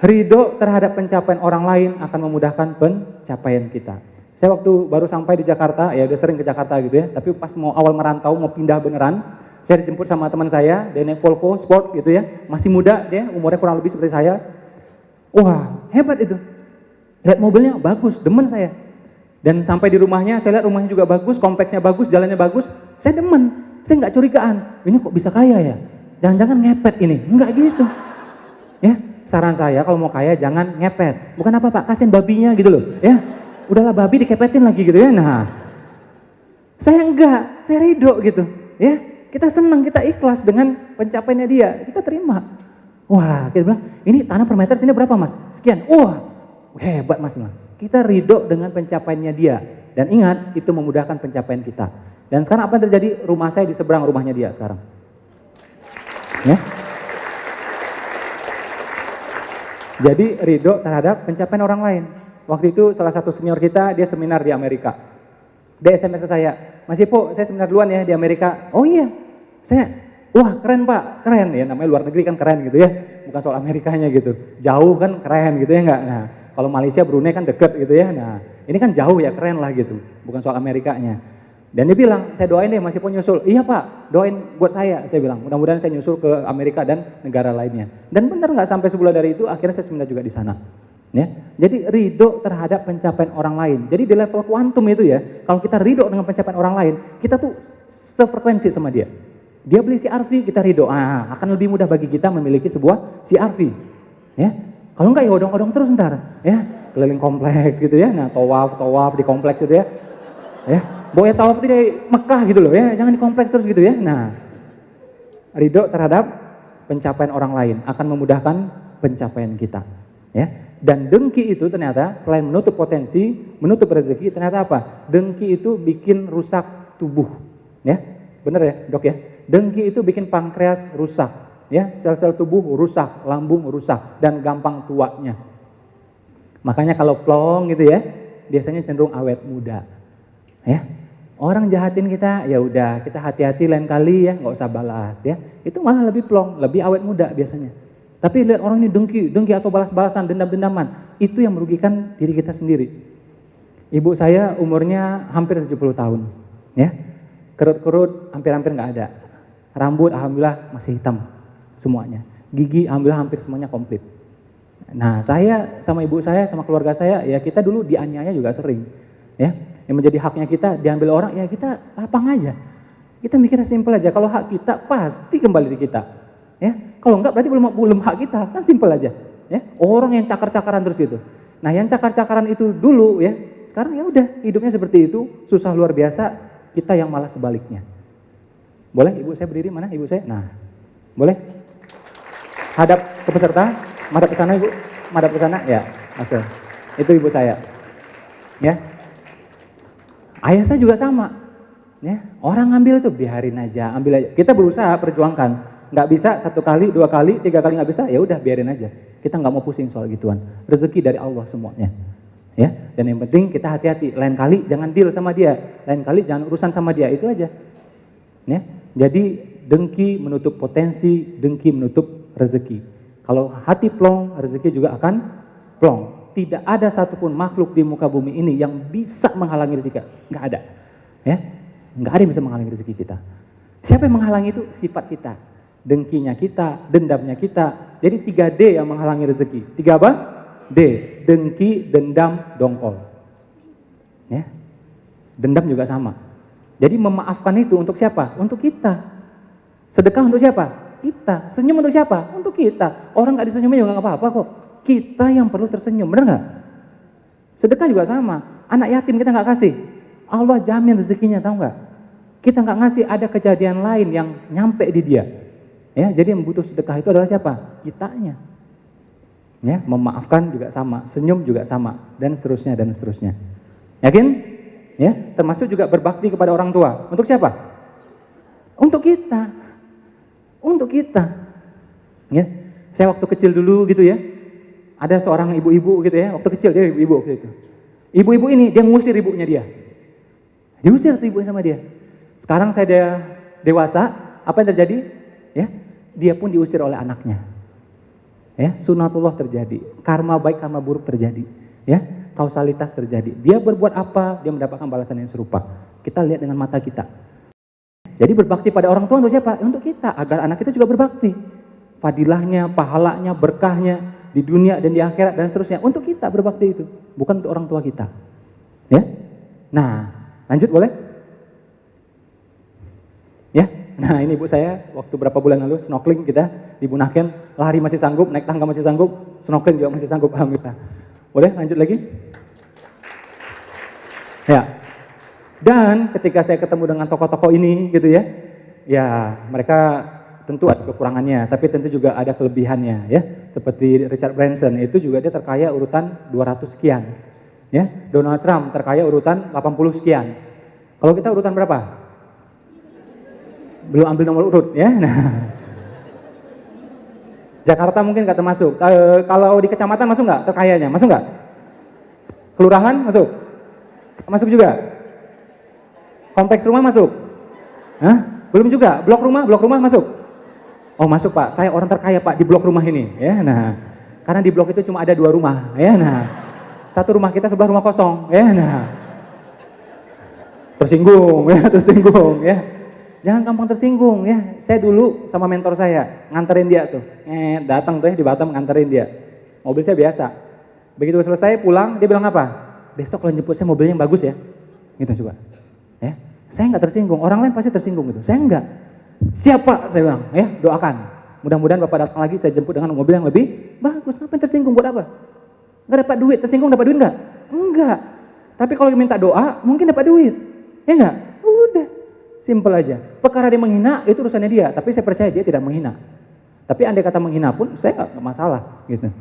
Ridho terhadap pencapaian orang lain akan memudahkan pencapaian kita. Saya waktu baru sampai di Jakarta, ya udah sering ke Jakarta gitu ya, tapi pas mau awal merantau, mau pindah beneran, saya dijemput sama teman saya, dia naik Volvo Sport gitu ya, masih muda dia, umurnya kurang lebih seperti saya. Wah, hebat itu. Lihat mobilnya bagus, demen saya. Dan sampai di rumahnya, saya lihat rumahnya juga bagus, kompleksnya bagus, jalannya bagus, saya demen. Saya nggak curigaan, ini kok bisa kaya ya? Jangan-jangan ngepet ini, enggak gitu. Ya, saran saya kalau mau kaya jangan ngepet. Bukan apa Pak, kasihin babinya gitu loh, ya. Udahlah babi dikepetin lagi gitu ya. Nah, saya enggak, saya ridho gitu, ya. Kita senang, kita ikhlas dengan pencapaiannya dia, kita terima. Wah, kita bilang, ini tanah per meter sini berapa Mas? Sekian. Wah, hebat Mas. Kita ridho dengan pencapaiannya dia. Dan ingat, itu memudahkan pencapaian kita. Dan sekarang apa yang terjadi? Rumah saya di seberang rumahnya dia sekarang. Ya. Jadi ridho terhadap pencapaian orang lain. Waktu itu salah satu senior kita, dia seminar di Amerika. Dia SMS ke saya, Mas Ipo, saya seminar duluan ya di Amerika. Oh iya, wah keren Pak, keren ya, namanya luar negeri kan keren gitu ya. Bukan soal Amerikanya gitu, jauh kan keren gitu ya enggak. Nah, kalau Malaysia, Brunei kan deket gitu ya. Nah, ini kan jauh ya, keren lah gitu, bukan soal Amerikanya. Dan dia bilang, saya doain deh Mas Ipo nyusul. Iya Pak, doain buat saya bilang. Mudah-mudahan saya nyusul ke Amerika dan negara lainnya. Dan benar nggak sampai sebulan dari itu, akhirnya saya seminar juga di sana. Ya, jadi ridho terhadap pencapaian orang lain. Jadi di level kuantum itu ya, kalau kita ridho dengan pencapaian orang lain, kita tuh sefrekuensi sama dia. Dia beli CR-V, kita ridho. Akan lebih mudah bagi kita memiliki sebuah CR-V. Ya, kalau enggak ya odong-odong terus ntar, ya keliling kompleks gitu ya. Nah, tawaf di kompleks gitu ya. Ya, boleh tawaf di Mekah gitu loh ya, jangan di kompleks terus gitu ya. Nah, ridho terhadap pencapaian orang lain akan memudahkan pencapaian kita. Ya. Dan dengki itu ternyata selain menutup potensi, menutup rezeki, ternyata apa? Dengki itu bikin rusak tubuh. Ya, bener ya dok ya? Dengki itu bikin pankreas rusak. Ya, sel-sel tubuh rusak, lambung rusak, dan gampang tuanya. Makanya kalau plong gitu ya, biasanya cenderung awet muda. Ya, orang jahatin kita, ya udah kita hati-hati lain kali ya, nggak usah balas ya. Itu malah lebih plong, lebih awet muda biasanya. Tapi lihat orang ini dengki atau balas-balasan, dendam-dendaman, itu yang merugikan diri kita sendiri. Ibu saya umurnya hampir 70 tahun, ya, kerut-kerut hampir-hampir nggak ada, rambut alhamdulillah masih hitam semuanya, gigi alhamdulillah hampir semuanya komplit. Nah, saya sama ibu saya sama keluarga saya, ya kita dulu dianiaya juga sering, ya, yang menjadi haknya kita diambil orang, ya kita lapang aja. Kita mikirnya simpel aja, kalau hak kita pasti kembali di kita. Ya, kalau enggak berarti belum hak kita, kan simpel aja. Ya, orang yang cakar-cakaran terus gitu. Nah, yang cakar-cakaran itu dulu ya, sekarang ya udah hidupnya seperti itu, susah luar biasa, kita yang malah sebaliknya. Boleh ibu saya berdiri, mana ibu saya? Nah, boleh? Hadap ke peserta, madap ke sana ibu, madap ke sana, ya, oke. Itu ibu saya. Ya, ayah saya juga sama. Ya, orang ngambil itu biarin aja, ambil aja. Kita berusaha perjuangkan, nggak bisa 1 kali, 2 kali, 3 kali nggak bisa, ya udah biarin aja. Kita nggak mau pusing soal gituan. Rezeki dari Allah semuanya. Ya, dan yang penting kita hati-hati. Lain kali jangan deal sama dia, lain kali jangan urusan sama dia, itu aja. Ya, jadi dengki menutup potensi, dengki menutup rezeki. Kalau hati plong, rezeki juga akan plong. Tidak ada satupun makhluk di muka bumi ini yang bisa menghalangi rezeki. Nggak ada. Ya. Nggak ada yang bisa menghalangi rezeki kita. Siapa yang menghalangi itu? Sifat kita. Dengkinya kita, dendamnya kita. Jadi 3D yang menghalangi rezeki. 3 apa? D. Dengki, dendam, dongkol. Ya. Dendam juga sama. Jadi memaafkan itu untuk siapa? Untuk kita. Sedekah untuk siapa? Kita. Senyum untuk siapa? Untuk kita. Orang nggak disenyumin juga nggak apa-apa kok. Kita yang perlu tersenyum, benar nggak? Sedekah juga sama. Anak yatim kita nggak kasih, Allah jamin rezekinya, tahu nggak? Kita nggak ngasih, ada kejadian lain yang nyampe di dia. Ya, jadi yang butuh sedekah itu adalah siapa? Kitanya. Ya, memaafkan juga sama, senyum juga sama, dan seterusnya dan seterusnya. Yakin? Ya, termasuk juga berbakti kepada orang tua. Untuk siapa? Untuk kita. Untuk kita. Ya, saya waktu kecil dulu gitu ya, ada seorang ibu-ibu gitu ya, waktu kecil dia ibu-ibu gitu. Ibu-ibu ini dia ngusir ibunya dia. Diusir tuh ibunya sama dia. Sekarang saya dewasa, apa yang terjadi? Ya, dia pun diusir oleh anaknya. Ya, sunatullah terjadi, karma baik karma buruk terjadi. Ya, kausalitas terjadi. Dia berbuat apa, dia mendapatkan balasan yang serupa. Kita lihat dengan mata kita. Jadi berbakti pada orang tua untuk siapa? Untuk kita, agar anak kita juga berbakti. Fadilahnya, pahalanya, berkahnya di dunia dan di akhirat dan seterusnya. Untuk kita berbakti itu, bukan untuk orang tua kita. Ya. Nah, lanjut boleh? Ya. Nah, ini ibu saya waktu berapa bulan lalu snorkeling kita di Bunaken, lari masih sanggup, naik tangga masih sanggup, snorkeling juga masih sanggup, alhamdulillah. Boleh lanjut lagi? Ya. Dan ketika saya ketemu dengan tokoh-tokoh ini gitu ya, ya mereka tentu ada kekurangannya, tapi tentu juga ada kelebihannya ya. Seperti Richard Branson itu juga dia terkaya urutan 200 sekian. Ya, Donald Trump terkaya urutan 80 sekian. Kalau kita urutan berapa? Belum ambil nomor urut ya. Nah. Jakarta mungkin nggak termasuk. Kalau di kecamatan masuk nggak terkayanya? Masuk nggak? Kelurahan masuk? Masuk juga? Kompleks rumah masuk? Hah? Belum juga? Blok rumah masuk? Oh masuk Pak, saya orang terkaya Pak di blok rumah ini. Ya, nah, karena di blok itu cuma ada 2 rumah. Ya, nah, satu rumah kita sebelah rumah kosong. Ya, nah, tersinggung ya. Jangan gampang tersinggung ya. Saya dulu sama mentor saya nganterin dia tuh, datang tuh ya di Batam nganterin dia. Mobil saya biasa. Begitu selesai pulang dia bilang apa? Besok kalau jemput saya mobilnya yang bagus ya. Gitu coba. Ya, saya nggak tersinggung. Orang lain pasti tersinggung gitu. Saya enggak. Siapa? Saya bilang, ya doakan. Mudah-mudahan Bapak datang lagi saya jemput dengan mobil yang lebih bagus. Ngapain tersinggung buat apa? Nggak dapat duit. Tersinggung dapat duit nggak? Enggak. Tapi kalau minta doa mungkin dapat duit. Ya enggak? Udah. Simpel aja. Perkara dia menghina itu urusannya dia, tapi saya percaya dia tidak menghina. Tapi andai kata menghina pun saya nggak masalah gitu.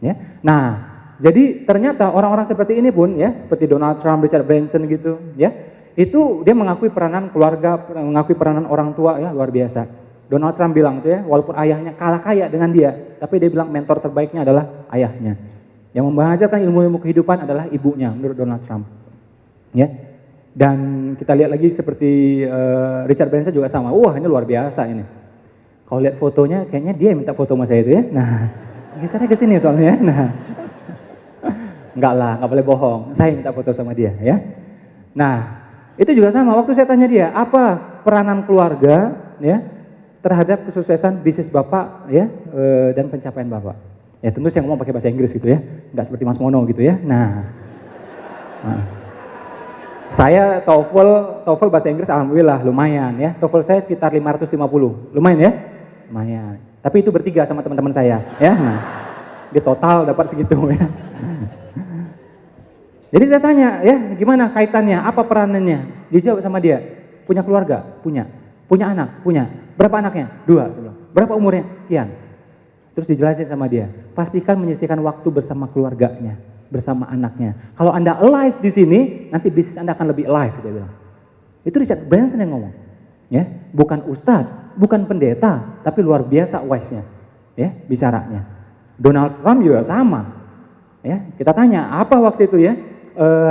Ya. Nah, jadi ternyata orang-orang seperti ini pun ya, seperti Donald Trump, Richard Branson gitu, ya. Itu dia mengakui peranan keluarga, mengakui peranan orang tua ya luar biasa. Donald Trump bilang tuh ya, walaupun ayahnya kalah kaya dengan dia, tapi dia bilang mentor terbaiknya adalah ayahnya. Yang mengajarkan ilmu-ilmu kehidupan adalah ibunya menurut Donald Trump. Ya. Dan kita lihat lagi seperti Richard Branson juga sama. Wah, ini luar biasa ini. Kalau lihat fotonya kayaknya dia yang minta foto sama saya itu ya. Nah, gesernya ke sini soalnya. Nah. Enggak lah, enggak boleh bohong. Saya minta foto sama dia ya. Nah, itu juga sama, waktu saya tanya dia, apa peranan keluarga ya terhadap kesuksesan bisnis Bapak ya dan pencapaian Bapak. Ya tentu saya ngomong pakai bahasa Inggris gitu ya, nggak seperti Mas Mono gitu ya. Nah. Saya TOEFL bahasa Inggris alhamdulillah lumayan ya. TOEFL saya sekitar 550. Lumayan ya? Lumayan. Tapi itu bertiga sama teman-teman saya ya. Nah, di total dapat segitu ya. Jadi saya tanya ya, gimana kaitannya? Apa peranannya? Dijawab sama dia. Punya keluarga? Punya. Punya anak? Punya. Berapa anaknya? 2. Berapa umurnya? Sekian. Terus dijelasin sama dia. Pastikan menyisihkan waktu bersama keluarganya, bersama anaknya. Kalau Anda alive di sini, nanti bisnis Anda akan lebih alive, dia bilang. Itu Richard Branson yang ngomong. Ya, bukan ustadz, bukan pendeta, tapi luar biasa wise-nya. Ya, bicaranya. Donald Trump juga sama. Ya, kita tanya, apa waktu itu ya?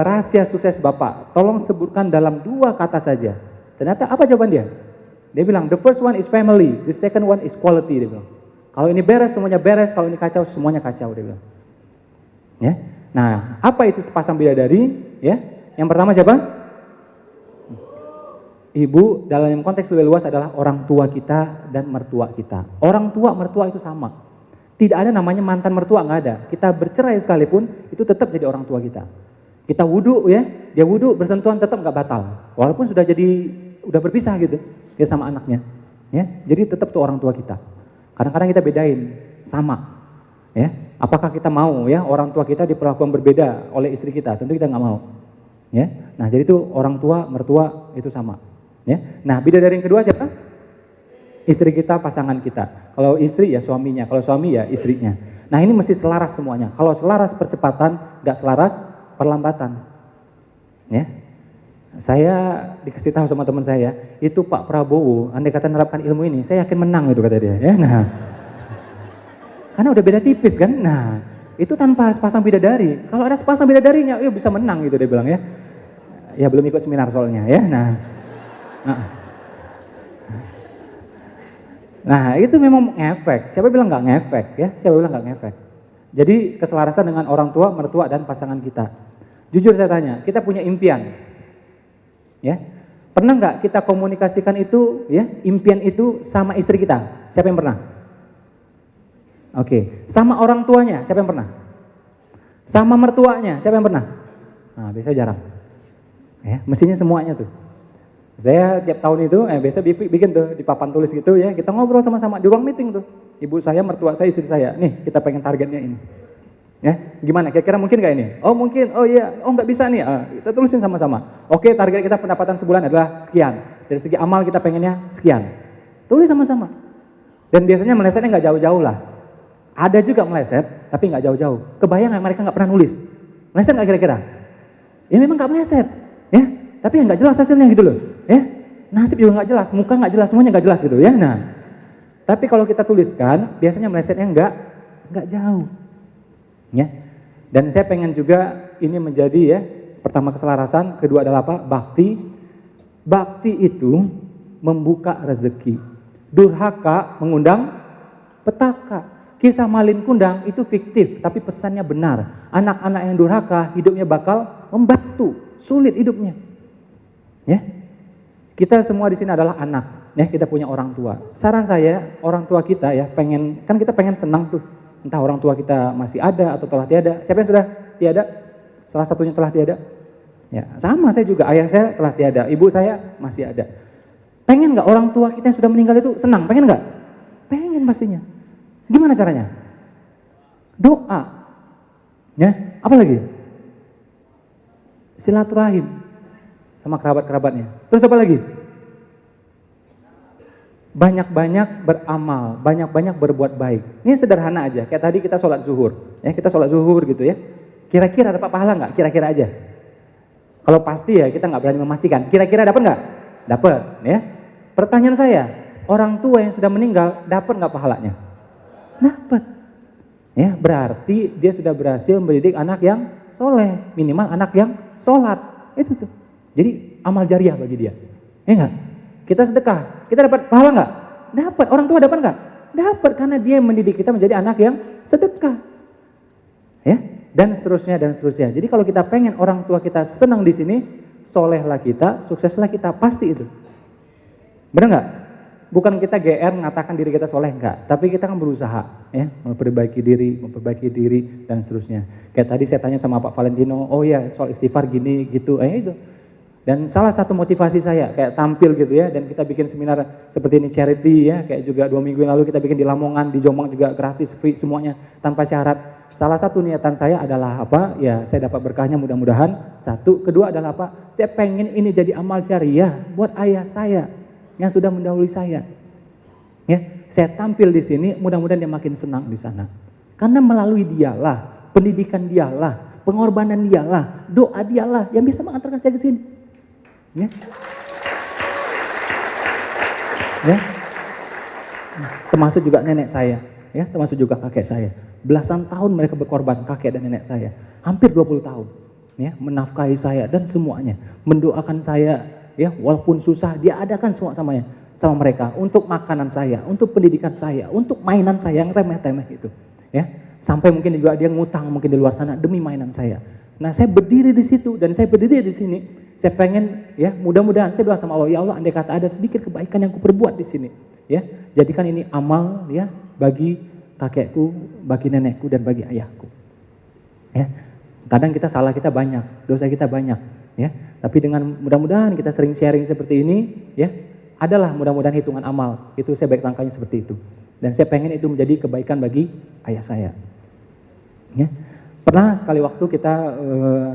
Rahasia sukses Bapak, tolong sebutkan dalam 2 kata saja. Ternyata apa jawaban dia? Dia bilang, the first one is family, the second one is quality, dia bilang. Kalau ini beres, semuanya beres, kalau ini kacau, semuanya kacau, dia bilang. Ya. Nah, apa itu sepasang bidadari? Ya, yang pertama siapa? Ibu, dalam konteks lebih luas adalah orang tua kita dan mertua kita. Orang tua, mertua itu sama. Tidak ada namanya mantan mertua, nggak ada. Kita bercerai sekalipun, itu tetap jadi orang tua kita. Kita wudhu ya, dia wudhu bersentuhan tetap nggak batal, walaupun udah berpisah gitu, dia sama anaknya, ya. Jadi tetap tuh orang tua kita. Kadang-kadang kita bedain sama, ya. Apakah kita mau ya orang tua kita diperlakukan berbeda oleh istri kita? Tentu kita nggak mau, ya. Nah jadi itu orang tua, mertua itu sama, ya. Nah bidadari yang kedua siapa? Istri kita, pasangan kita. Kalau istri ya suaminya, kalau suami ya istrinya. Nah ini mesti selaras semuanya. Kalau selaras percepatan, nggak selaras perlambatan, ya. Saya dikasih tahu sama teman saya, itu Pak Prabowo, andai kata menerapkan ilmu ini, saya yakin menang itu kata dia, ya. Nah, karena udah beda tipis kan, nah itu tanpa sepasang bidadari. Kalau ada sepasang bidadarinya, yuk bisa menang gitu dia bilang ya. Ya belum ikut seminar soalnya, ya. Nah itu memang ngefek. Siapa bilang nggak ngefek, ya? Siapa bilang nggak ngefek? Jadi keselarasan dengan orang tua, mertua, dan pasangan kita. Jujur saya tanya, kita punya impian, ya? Pernah nggak kita komunikasikan itu, ya, impian itu sama istri kita? Siapa yang pernah? Oke, sama orang tuanya, siapa yang pernah? Sama mertuanya, siapa yang pernah? Nah, biasanya jarang. Ya, mestinya semuanya tuh. Saya tiap tahun itu, biasa bikin tuh di papan tulis gitu ya, kita ngobrol sama-sama di ruang meeting tuh. Ibu saya, mertua saya, istri saya, nih kita pengen targetnya ini. Ya, gimana? Kira-kira mungkin nggak ini? Oh mungkin, oh iya, oh nggak bisa nih. Kita tulisin sama-sama. Oke, target kita pendapatan sebulan adalah sekian. Dari segi amal kita pengennya sekian. Tulis sama-sama. Dan biasanya melesetnya nggak jauh-jauh lah. Ada juga meleset, tapi nggak jauh-jauh. Kebayang nggak mereka nggak pernah nulis? Meleset nggak kira-kira? Ya memang nggak meleset, ya. Tapi nggak jelas hasilnya gitu loh, ya. Nasib juga nggak jelas, muka nggak jelas, semuanya nggak jelas gitu, ya. Nah, tapi kalau kita tuliskan, biasanya melesetnya nggak jauh, ya. Dan saya pengen juga ini menjadi ya, pertama keselarasan, kedua adalah apa? Bakti. Bakti itu membuka rezeki. Durhaka mengundang petaka. Kisah Malin Kundang itu fiktif, tapi pesannya benar. Anak-anak yang durhaka hidupnya bakal membatu, sulit hidupnya. Ya, kita semua di sini adalah anak. Ya, kita punya orang tua. Saran saya, orang tua kita ya kan kita pengen senang tuh. Entah orang tua kita masih ada atau telah tiada. Siapa yang sudah tiada? Salah satunya telah tiada. Ya, sama saya juga. Ayah saya telah tiada, ibu saya masih ada. Pengen nggak orang tua kita yang sudah meninggal itu senang? Pengen nggak? Pengen pastinya. Gimana caranya? Doa. Ya, apa lagi? Silaturahim sama kerabat-kerabatnya. Terus apa lagi? Banyak-banyak beramal, banyak-banyak berbuat baik. Ini sederhana aja, kayak tadi kita sholat zuhur. Ya, kita sholat zuhur gitu ya. Kira-kira dapat pahala nggak? Kira-kira aja. Kalau pasti ya kita nggak berani memastikan. Kira-kira dapat nggak? Dapat. Ya. Pertanyaan saya, orang tua yang sudah meninggal dapat nggak pahalanya? Dapat. Ya, berarti dia sudah berhasil mendidik anak yang soleh, minimal anak yang sholat. Itu tuh. Jadi amal jariah bagi dia. Ya enggak? Kita sedekah, kita dapat pahala nggak? Dapat. Orang tua dapat nggak? Dapat, karena dia mendidik kita menjadi anak yang sedekah. Ya, dan seterusnya dan seterusnya. Jadi kalau kita pengen orang tua kita senang di sini, solehlah kita, sukseslah kita, pasti itu. Benar nggak? Bukan kita GR mengatakan diri kita soleh, enggak, tapi kita kan berusaha ya, memperbaiki diri dan seterusnya. Kayak tadi saya tanya sama Pak Valentino, oh ya soal istighfar gini gitu, itu Dan salah satu motivasi saya kayak tampil gitu ya, dan kita bikin seminar seperti ini charity ya, kayak juga 2 minggu yang lalu kita bikin di Lamongan, di Jombang juga gratis, free semuanya tanpa syarat. Salah satu niatan saya adalah apa? Ya saya dapat berkahnya mudah-mudahan. Satu, kedua adalah apa? Saya pengen ini jadi amal jariah buat ayah saya yang sudah mendahului saya. Ya, saya tampil di sini, mudah-mudahan dia makin senang di sana. Karena melalui dialah, pendidikan dialah, pengorbanan dialah, doa dialah yang bisa mengantarkan saya ke sini. Ya. Ya. Termasuk juga nenek saya, ya, termasuk juga kakek saya. Belasan tahun mereka berkorban, kakek dan nenek saya. Hampir 20 tahun. Ya, menafkahi saya dan semuanya, mendoakan saya, ya, walaupun susah dia adakan semua sama mereka, untuk makanan saya, untuk pendidikan saya, untuk mainan saya yang remeh-temeh itu, ya. Sampai mungkin juga dia ngutang mungkin di luar sana demi mainan saya. Nah, saya berdiri di situ dan saya berdiri di sini. Saya pengen, ya, mudah-mudahan saya doa sama Allah, ya Allah, andai kata ada sedikit kebaikan yang kuperbuat di sini, ya, jadikan ini amal, ya, bagi kakekku, bagi nenekku dan bagi ayahku. Ya. Kadang kita salah kita banyak, dosa kita banyak, ya. Tapi dengan mudah-mudahan kita sering sharing seperti ini, ya, adalah mudah-mudahan hitungan amal. Itu saya baik sangkanya seperti itu. Dan saya pengen itu menjadi kebaikan bagi ayah saya. Ya. Pernah sekali waktu kita,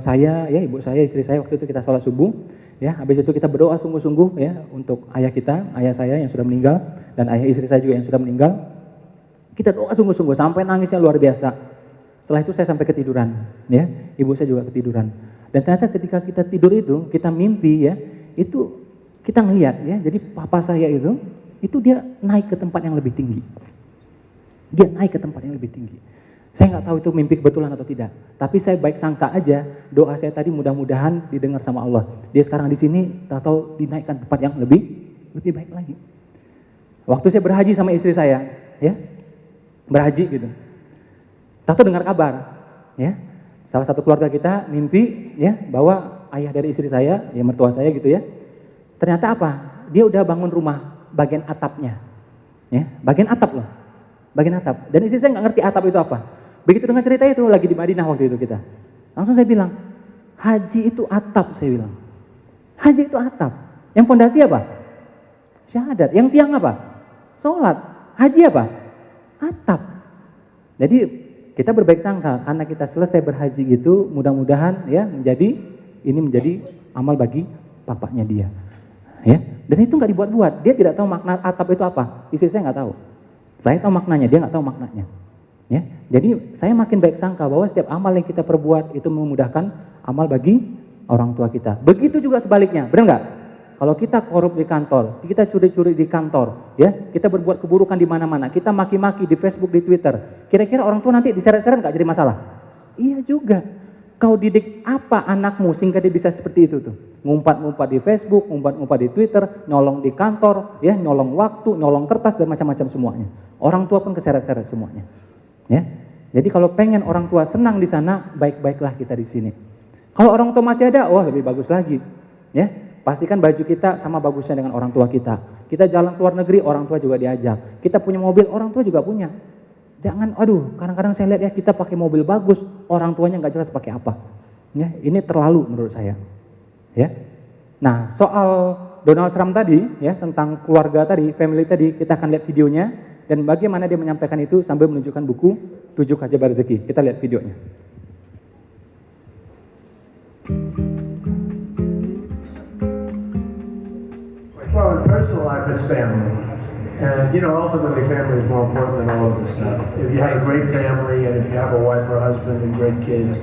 saya, ya, ibu saya, istri saya, waktu itu kita sholat subuh, ya, habis itu kita berdoa sungguh-sungguh, ya, untuk ayah kita, ayah saya yang sudah meninggal, dan ayah istri saya juga yang sudah meninggal. Kita doa sungguh-sungguh, sampai nangisnya luar biasa. Setelah itu saya sampai ketiduran, ya, ibu saya juga ketiduran. Dan ternyata ketika kita tidur itu, kita mimpi, ya, itu kita ngelihat, ya, jadi papa saya itu dia naik ke tempat yang lebih tinggi. Dia naik ke tempat yang lebih tinggi. Saya nggak tahu itu mimpi kebetulan atau tidak, tapi saya baik sangka aja, doa saya tadi mudah-mudahan didengar sama Allah. Dia sekarang di sini, atau dinaikkan tempat yang lebih baik lagi. Waktu saya berhaji sama istri saya, ya, berhaji gitu, tahu dengar kabar, ya, salah satu keluarga kita mimpi, ya, bahwa ayah dari istri saya, ya, mertua saya gitu, ya, ternyata apa? Dia udah bangun rumah bagian atapnya, ya, bagian atap loh, bagian atap. Dan istri saya nggak ngerti atap itu apa. Begitu dengar cerita itu, lagi di Madinah waktu itu kita, langsung saya bilang, haji itu atap, saya bilang. Haji itu atap. Yang fondasi apa? Syahadat. Yang tiang apa? Sholat. Haji apa? Atap. Jadi kita berbaik sangka karena kita selesai berhaji itu, mudah-mudahan, ya, menjadi amal bagi bapaknya dia. Ya. Dan itu nggak dibuat-buat. Dia tidak tahu makna atap itu apa. Istri saya nggak tahu. Saya tahu maknanya, dia nggak tahu maknanya. Ya, jadi saya makin baik sangka bahwa setiap amal yang kita perbuat itu memudahkan amal bagi orang tua kita. Begitu juga sebaliknya, benar nggak? Kalau kita korup di kantor, kita curi-curi di kantor, ya, kita berbuat keburukan di mana-mana, kita maki-maki di Facebook, di Twitter, kira-kira orang tua nanti diseret-seret nggak jadi masalah? Iya juga. Kau didik apa anakmu sehingga dia bisa seperti itu tuh? Ngumpat-ngumpat di Facebook, ngumpat-ngumpat di Twitter, nyolong di kantor, ya, nyolong waktu, nyolong kertas dan macam-macam semuanya. Orang tua pun keseret-seret semuanya. Ya, jadi kalau pengen orang tua senang di sana, baik-baiklah kita di sini. Kalau orang tua masih ada, wah lebih bagus lagi. Ya, pastikan baju kita sama bagusnya dengan orang tua kita. Kita jalan ke luar negeri, orang tua juga diajak. Kita punya mobil, orang tua juga punya. Jangan, aduh, kadang-kadang saya lihat, ya, kita pakai mobil bagus, orang tuanya nggak jelas pakai apa. Ya, ini terlalu menurut saya. Ya, nah soal Donald Trump tadi, ya, tentang keluarga tadi, family tadi, kita akan lihat videonya. Dan bagaimana dia menyampaikan itu sambil menunjukkan buku 7 Keajaiban Rezeki. Kita lihat videonya. Well, in personal life, it's family. And, you know, ultimately family is more important than all of this stuff. If you have a great family and if you have a wife or husband and great kids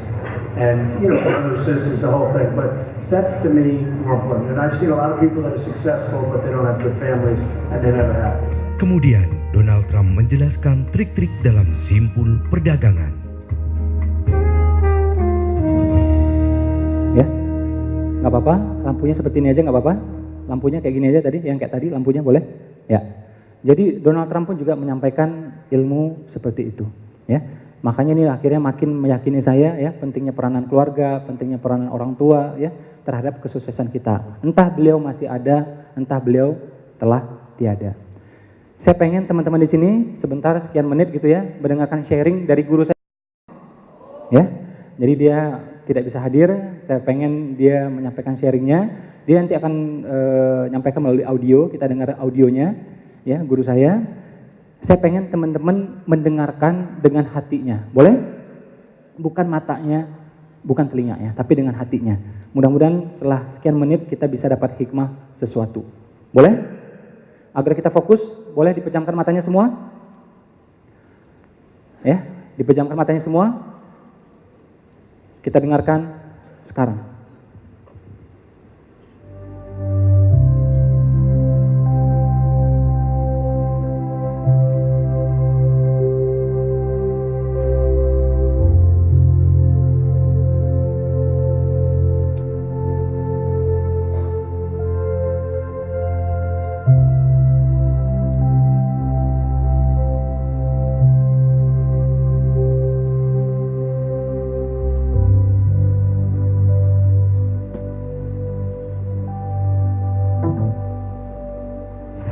and, you know, brothers, sisters, the whole thing. But that's, to me, more important. And I've seen a lot of people that are successful, but they don't have good families and they're never happy. Kemudian, Donald Trump menjelaskan trik-trik dalam simpul perdagangan. Ya, nggak apa-apa, lampunya seperti ini aja nggak apa-apa. Lampunya kayak gini aja tadi, yang kayak tadi lampunya boleh. Ya, jadi Donald Trump pun juga menyampaikan ilmu seperti itu. Ya, makanya ini akhirnya makin meyakini saya, ya, pentingnya peranan keluarga, pentingnya peranan orang tua, ya, terhadap kesuksesan kita. Entah beliau masih ada, entah beliau telah tiada. Saya pengen teman-teman di sini sebentar sekian menit gitu, ya, mendengarkan sharing dari guru saya. Ya, jadi dia tidak bisa hadir. Saya pengen dia menyampaikan sharingnya. Dia nanti akan nyampaikan melalui audio, kita dengar audionya, ya guru saya. Saya pengen teman-teman mendengarkan dengan hatinya, boleh? Bukan matanya, bukan telinganya, tapi dengan hatinya. Mudah-mudahan setelah sekian menit kita bisa dapat hikmah sesuatu. Boleh? Agar kita fokus, boleh dipejamkan matanya semua? Ya, dipejamkan matanya semua. Kita dengarkan sekarang.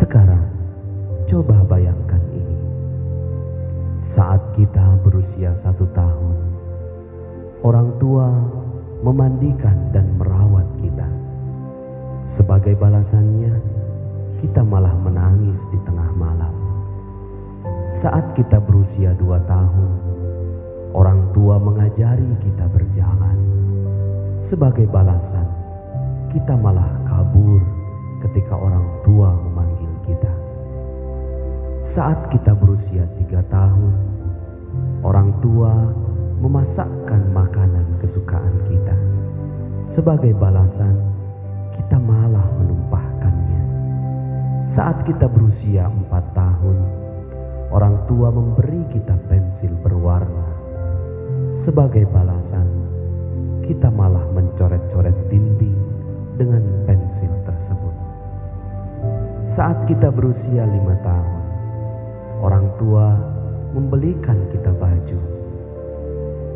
Sekarang, coba bayangkan ini. Saat kita berusia 1 tahun, orang tua memandikan dan merawat kita. Sebagai balasannya, kita malah menangis di tengah malam. Saat kita berusia 2 tahun, orang tua mengajari kita berjalan. Sebagai balasan, kita malah kabur ketika orang tua memanggil kita. Saat kita berusia 3 tahun, orang tua memasakkan makanan kesukaan kita. Sebagai balasan, kita malah menumpahkannya. Saat kita berusia 4 tahun, orang tua memberi kita pensil berwarna. Sebagai balasan, kita malah mencoret-coret dinding dengan pensil tersebut. Saat kita berusia 5 tahun, orang tua membelikan kita baju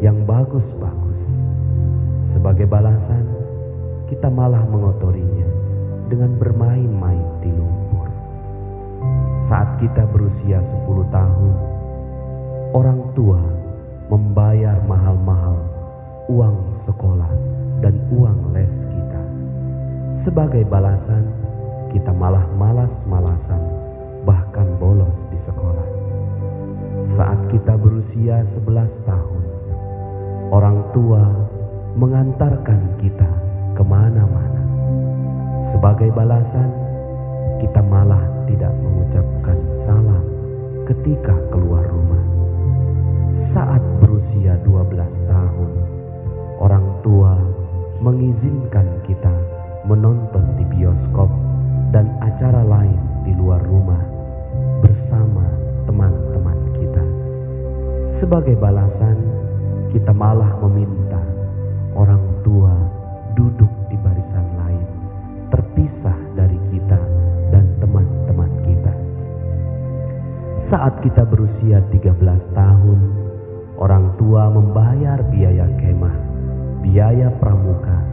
yang bagus-bagus. Sebagai balasan, kita malah mengotorinya dengan bermain-main di lumpur. Saat kita berusia 10 tahun, orang tua membayar mahal-mahal uang sekolah dan uang les kita. Sebagai balasan, kita malah malas-malasan, bahkan bolos di sekolah. Saat kita berusia 11 tahun, orang tua mengantarkan kita kemana-mana. Sebagai balasan, kita malah tidak mengucapkan salam ketika keluar rumah. Saat berusia 12 tahun, orang tua mengizinkan kita menonton di bioskop dan acara lain di luar rumah bersama teman-teman kita. Sebagai balasan, kita malah meminta orang tua duduk di barisan lain, terpisah dari kita dan teman-teman kita. Saat kita berusia 13 tahun, orang tua membayar biaya kemah, biaya pramuka,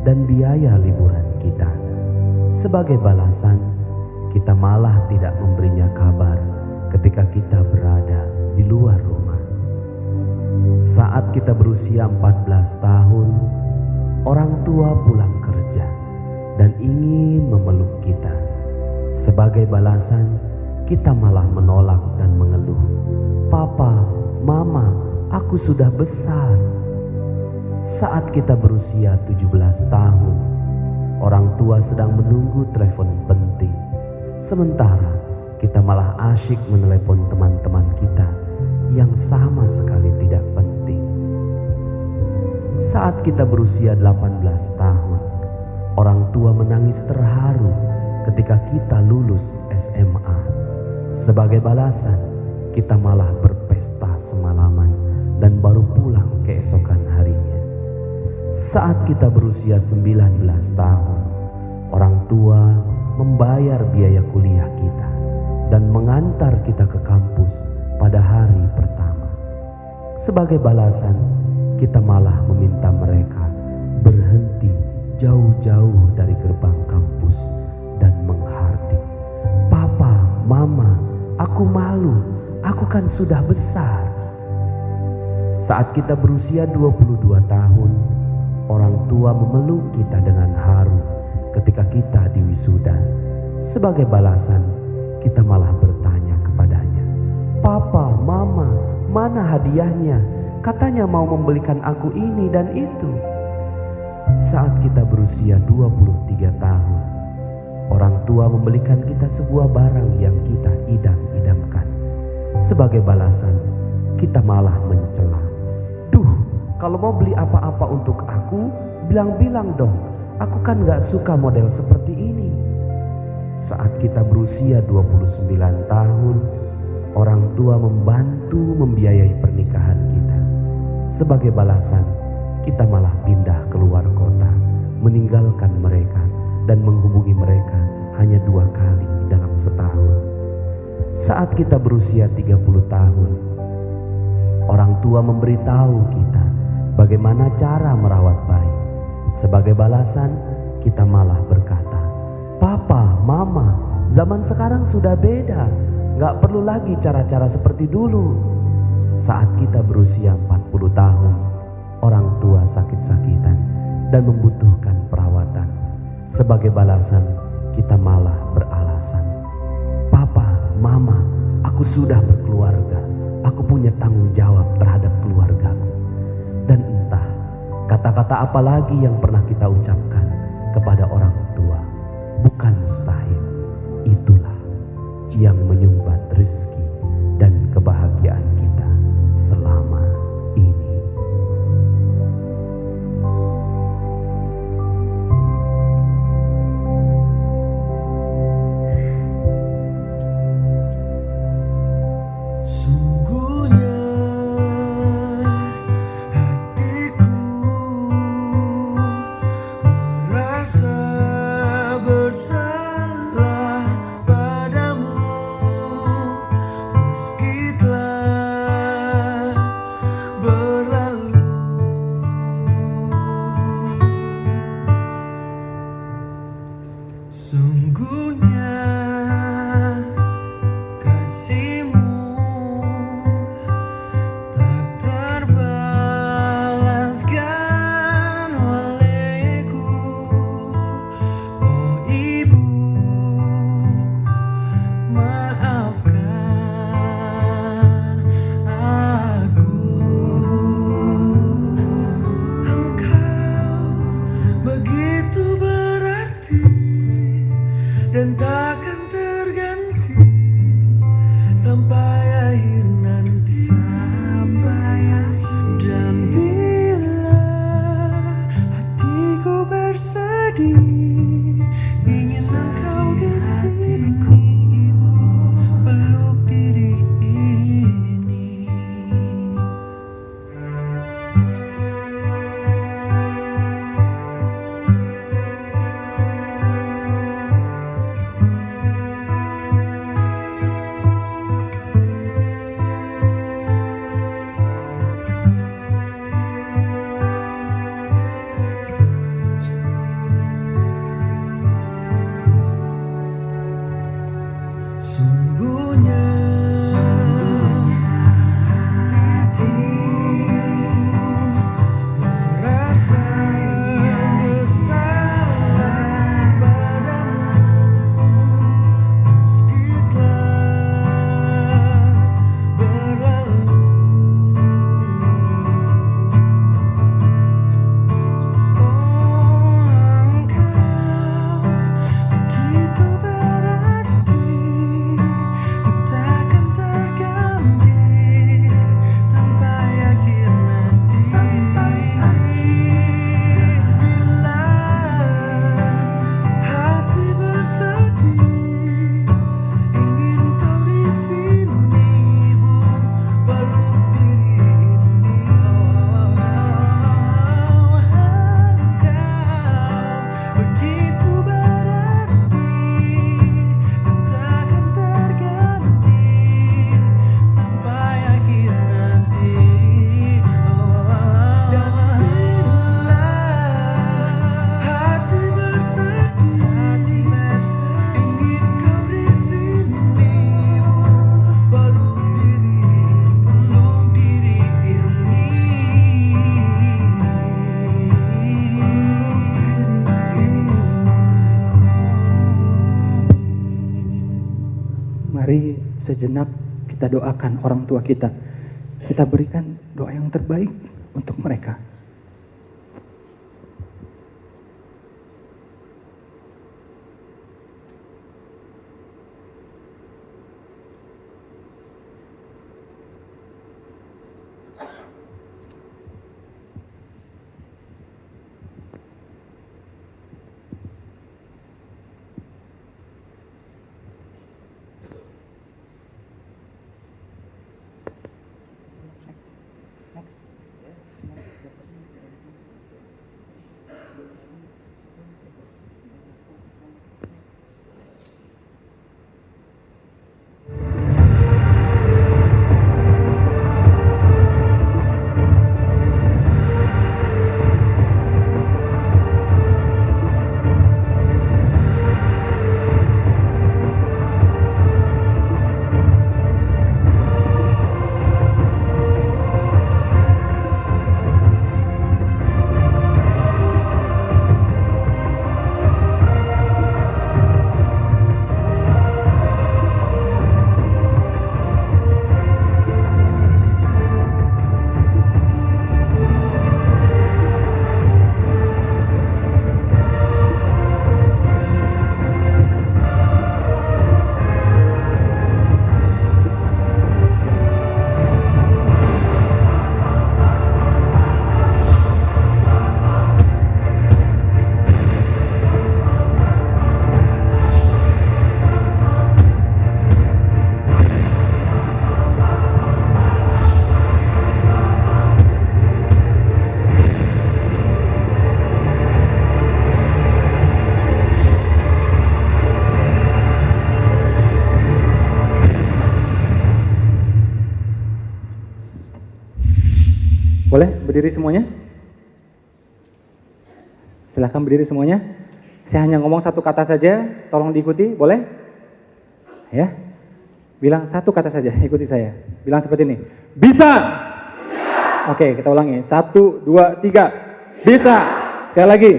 dan biaya liburan kita. Sebagai balasan, kita malah tidak memberinya kabar ketika kita berada di luar rumah. Saat kita berusia 14 tahun, orang tua pulang kerja dan ingin memeluk kita. Sebagai balasan, kita malah menolak dan mengeluh. "Papa, Mama, aku sudah besar." Saat kita berusia 17 tahun, orang tua sedang menunggu telepon penting. Sementara kita malah asyik menelepon teman-teman kita yang sama sekali tidak penting. Saat kita berusia 18 tahun, orang tua menangis terharu ketika kita lulus SMA. Sebagai balasan, kita malah berpesta semalaman dan baru pulang keesokan harinya. Saat kita berusia 19 tahun, orang tua membayar biaya kuliah kita dan mengantar kita ke kampus pada hari pertama. Sebagai balasan, kita malah meminta mereka berhenti jauh-jauh dari gerbang kampus dan menghardik, "Papa, Mama, aku malu, aku kan sudah besar." Saat kita berusia 22 tahun, orang tua memeluk kita dengan haru ketika kita diwisuda. Sebagai balasan, kita malah bertanya kepadanya, "Papa, Mama, mana hadiahnya? Katanya mau membelikan aku ini dan itu." Saat kita berusia 23 tahun, orang tua membelikan kita sebuah barang yang kita idam-idamkan. Sebagai balasan, kita malah mencela, "Duh, kalau mau beli apa-apa untuk aku, bilang-bilang dong. Aku kan gak suka model seperti ini." Saat kita berusia 29 tahun, orang tua membantu membiayai pernikahan kita. Sebagai balasan, kita malah pindah keluar kota, meninggalkan mereka dan menghubungi mereka hanya 2 kali dalam setahun. Saat kita berusia 30 tahun, orang tua memberitahu kita bagaimana cara merawat bayi. Sebagai balasan, kita malah berkata, "Papa, Mama, zaman sekarang sudah beda, gak perlu lagi cara-cara seperti dulu." Saat kita berusia 40 tahun, orang tua sakit-sakitan dan membutuhkan perawatan. Sebagai balasan, kita malah beralasan, "Papa, Mama, aku sudah berkeluarga, aku punya tanggung jawab terhadap keluargaku." Dan entah kata-kata apa lagi yang pernah kita ucapkan kepada orang tua. Bukan mustahil, itulah yang menyumbat rezeki dan kebahagiaan kita selama ini. Sungguhnya hatiku merasa bersalah padamu, meski telah berlalu. Sungguhnya kasihmu tak terbalaskan olehku. Oh Ibu, maafkan aku. Engkau begitu berarti dan takkan terganti sampai akhir nanti. Dan bila hatiku bersedih, ingin engkau di sini peluk diri ini. sejenak kita doakan orang tua kita. Kita berikan doa yang terbaik untuk mereka. Boleh berdiri semuanya? Silahkan berdiri semuanya. Saya hanya ngomong satu kata saja, tolong diikuti, boleh? Ya. Bilang satu kata saja, ikuti saya. Bilang seperti ini. Bisa! Oke, kita ulangi. 1, 2, 3. Bisa! Sekali lagi.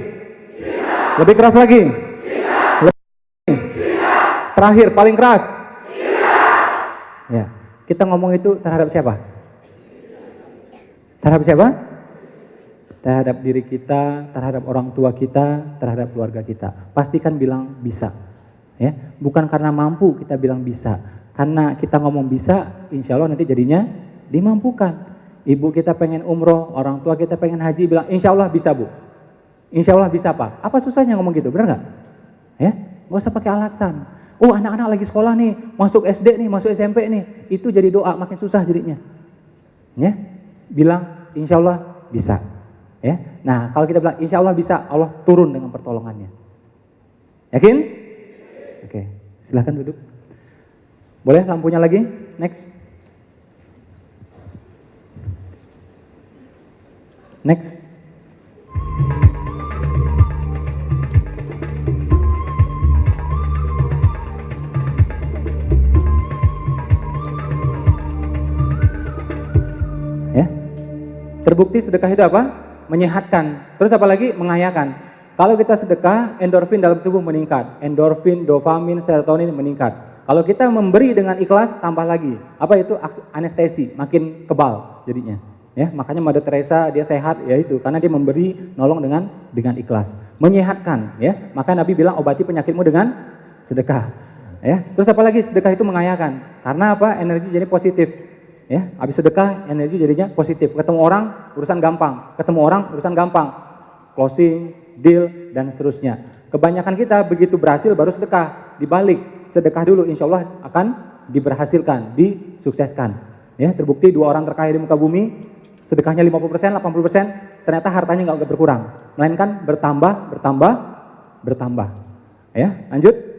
Bisa! Lebih keras lagi. Bisa! Lebih. Bisa! Terakhir, paling keras. Bisa! Ya. Kita ngomong itu terhadap siapa? Terhadap siapa? Terhadap diri kita, terhadap orang tua kita, terhadap keluarga kita. Pastikan bilang bisa. Ya, bukan karena mampu kita bilang bisa. Karena kita ngomong bisa, insya Allah nanti jadinya dimampukan. Ibu kita pengen umroh, orang tua kita pengen haji, bilang insya Allah bisa bu. Insya Allah bisa pak. Apa susahnya ngomong gitu, benar nggak? Ya, nggak usah pakai alasan. Oh anak-anak lagi sekolah nih, masuk SD nih, masuk SMP nih, itu jadi doa makin susah jadinya. Ya, bilang insya Allah bisa. Ya, nah kalau kita bilang insya Allah bisa, Allah turun dengan pertolongannya. Yakin? Oke, silahkan duduk. Boleh lampunya lagi? Next. Next. Ya. Terbukti sedekah itu apa? Menyehatkan. Terus apa lagi? Mengayakan. Kalau kita sedekah, endorfin dalam tubuh meningkat. Endorfin, dopamin, serotonin meningkat. Kalau kita memberi dengan ikhlas, tambah lagi. Apa itu? Anestesi, makin kebal jadinya. Ya, makanya Mother Teresa dia sehat ya itu karena dia memberi nolong dengan ikhlas. Menyehatkan ya. Maka Nabi bilang obati penyakitmu dengan sedekah. Ya. Terus apa lagi? Sedekah itu mengayakan. Karena apa? Energi jadi positif. Ya, habis sedekah energi jadinya positif. Ketemu orang urusan gampang, ketemu orang urusan gampang. Closing, deal dan seterusnya. Kebanyakan kita begitu berhasil baru sedekah. Dibalik, sedekah dulu insya Allah akan diberhasilkan, disukseskan. Ya, terbukti 2 orang terkaya di muka bumi, sedekahnya 50%, 80%, ternyata hartanya nggak berkurang, melainkan bertambah. Ya, lanjut.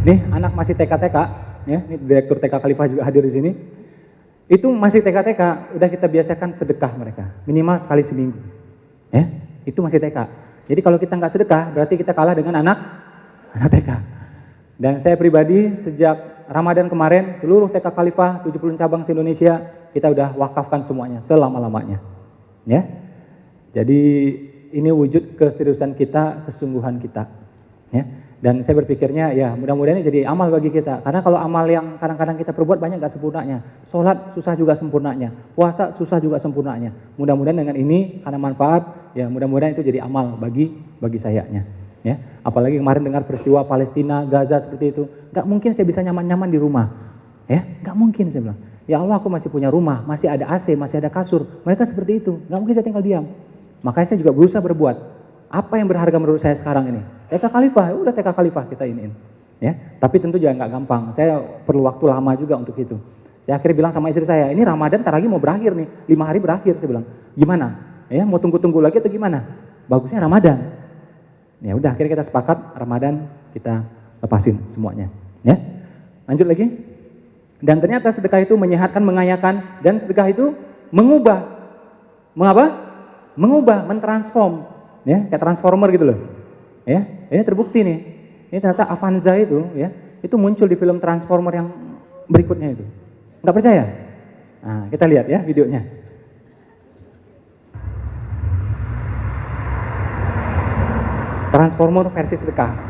Nih anak masih TK-TK, ya, ini Direktur TK Khalifah juga hadir di sini. Itu masih TK-TK, udah kita biasakan sedekah mereka, minimal sekali seminggu. Ya, itu masih TK. Jadi kalau kita nggak sedekah, berarti kita kalah dengan anak TK. Dan saya pribadi sejak Ramadan kemarin seluruh TK Khalifah 70 cabang se-Indonesia kita udah wakafkan semuanya selama-lamanya. Ya. Jadi ini wujud keseriusan kita, kesungguhan kita. Ya. Dan saya berpikirnya ya mudah-mudahan ini jadi amal bagi kita. Karena kalau amal yang kadang-kadang kita perbuat banyak gak sempurnanya. Sholat susah juga sempurnanya. Puasa susah juga sempurnanya. Mudah-mudahan dengan ini karena manfaat, ya mudah-mudahan itu jadi amal bagi sayanya. Ya. Apalagi kemarin dengar peristiwa Palestina, Gaza seperti itu. Gak mungkin saya bisa nyaman-nyaman di rumah. Ya, gak mungkin saya bilang. Ya Allah, aku masih punya rumah, masih ada AC, masih ada kasur. Mereka seperti itu. Gak mungkin saya tinggal diam. Makanya saya juga berusaha berbuat. Apa yang berharga menurut saya sekarang ini? TK Khalifah, udah TK Khalifah kita iniin. Ya, tapi tentu juga nggak gampang. Saya perlu waktu lama juga untuk itu. Saya akhirnya bilang sama istri saya, ini Ramadan ntar lagi mau berakhir nih, 5 hari berakhir. Saya bilang, gimana? Ya, mau tunggu-tunggu lagi atau gimana? Bagusnya Ramadan. Ya udah, akhirnya kita sepakat Ramadan kita lepasin semuanya. Ya, lanjut lagi. Dan ternyata sedekah itu menyehatkan, mengayakan, dan sedekah itu mengubah, mengubah, mentransform. Ya, kayak transformer gitu loh. Ya, ini terbukti nih. Ini ternyata Avanza itu, ya, itu muncul di film Transformer yang berikutnya itu. Nggak percaya? Nah, kita lihat ya videonya. Transformer versi sedekah.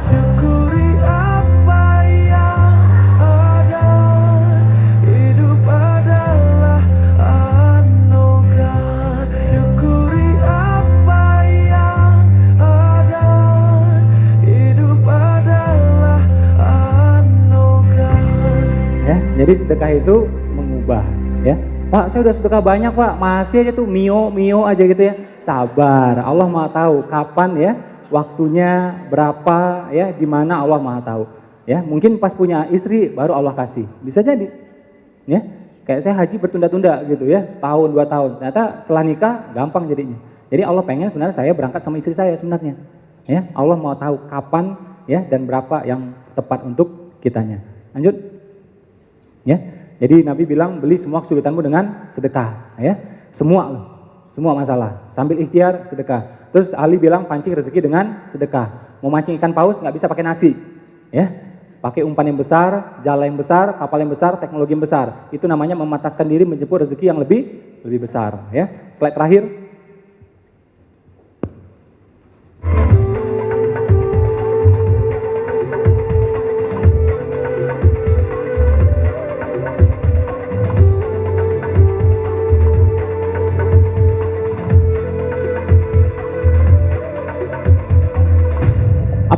Syukuri apa yang ada. Hidup adalah anugerah. Syukuri apa yang ada. Hidup adalah anugerah. Ya, jadi sedekah itu mengubah. Ya, Pak, saya udah sedekah banyak Pak, masih aja tuh mio aja gitu ya. Sabar, Allah Maha tahu kapan ya, waktunya berapa ya, di mana Allah Maha tahu. Ya, mungkin pas punya istri baru Allah kasih, bisa jadi. Ya, kayak saya haji bertunda-tunda gitu ya, tahun 2 tahun. Ternyata setelah nikah gampang jadinya. Jadi Allah pengen sebenarnya saya berangkat sama istri saya sebenarnya. Ya, Allah mau tahu kapan ya dan berapa yang tepat untuk kitanya. Lanjut. Ya, jadi Nabi bilang beli semua kesulitanmu dengan sedekah. Ya, semua masalah. Sambil ikhtiar sedekah. Terus Ali bilang pancing rezeki dengan sedekah. Mau mancing ikan paus nggak bisa pakai nasi. Ya, pakai umpan yang besar, jala yang besar, kapal yang besar, teknologi yang besar. Itu namanya memataskan diri menjemput rezeki yang lebih besar. Ya, slide terakhir.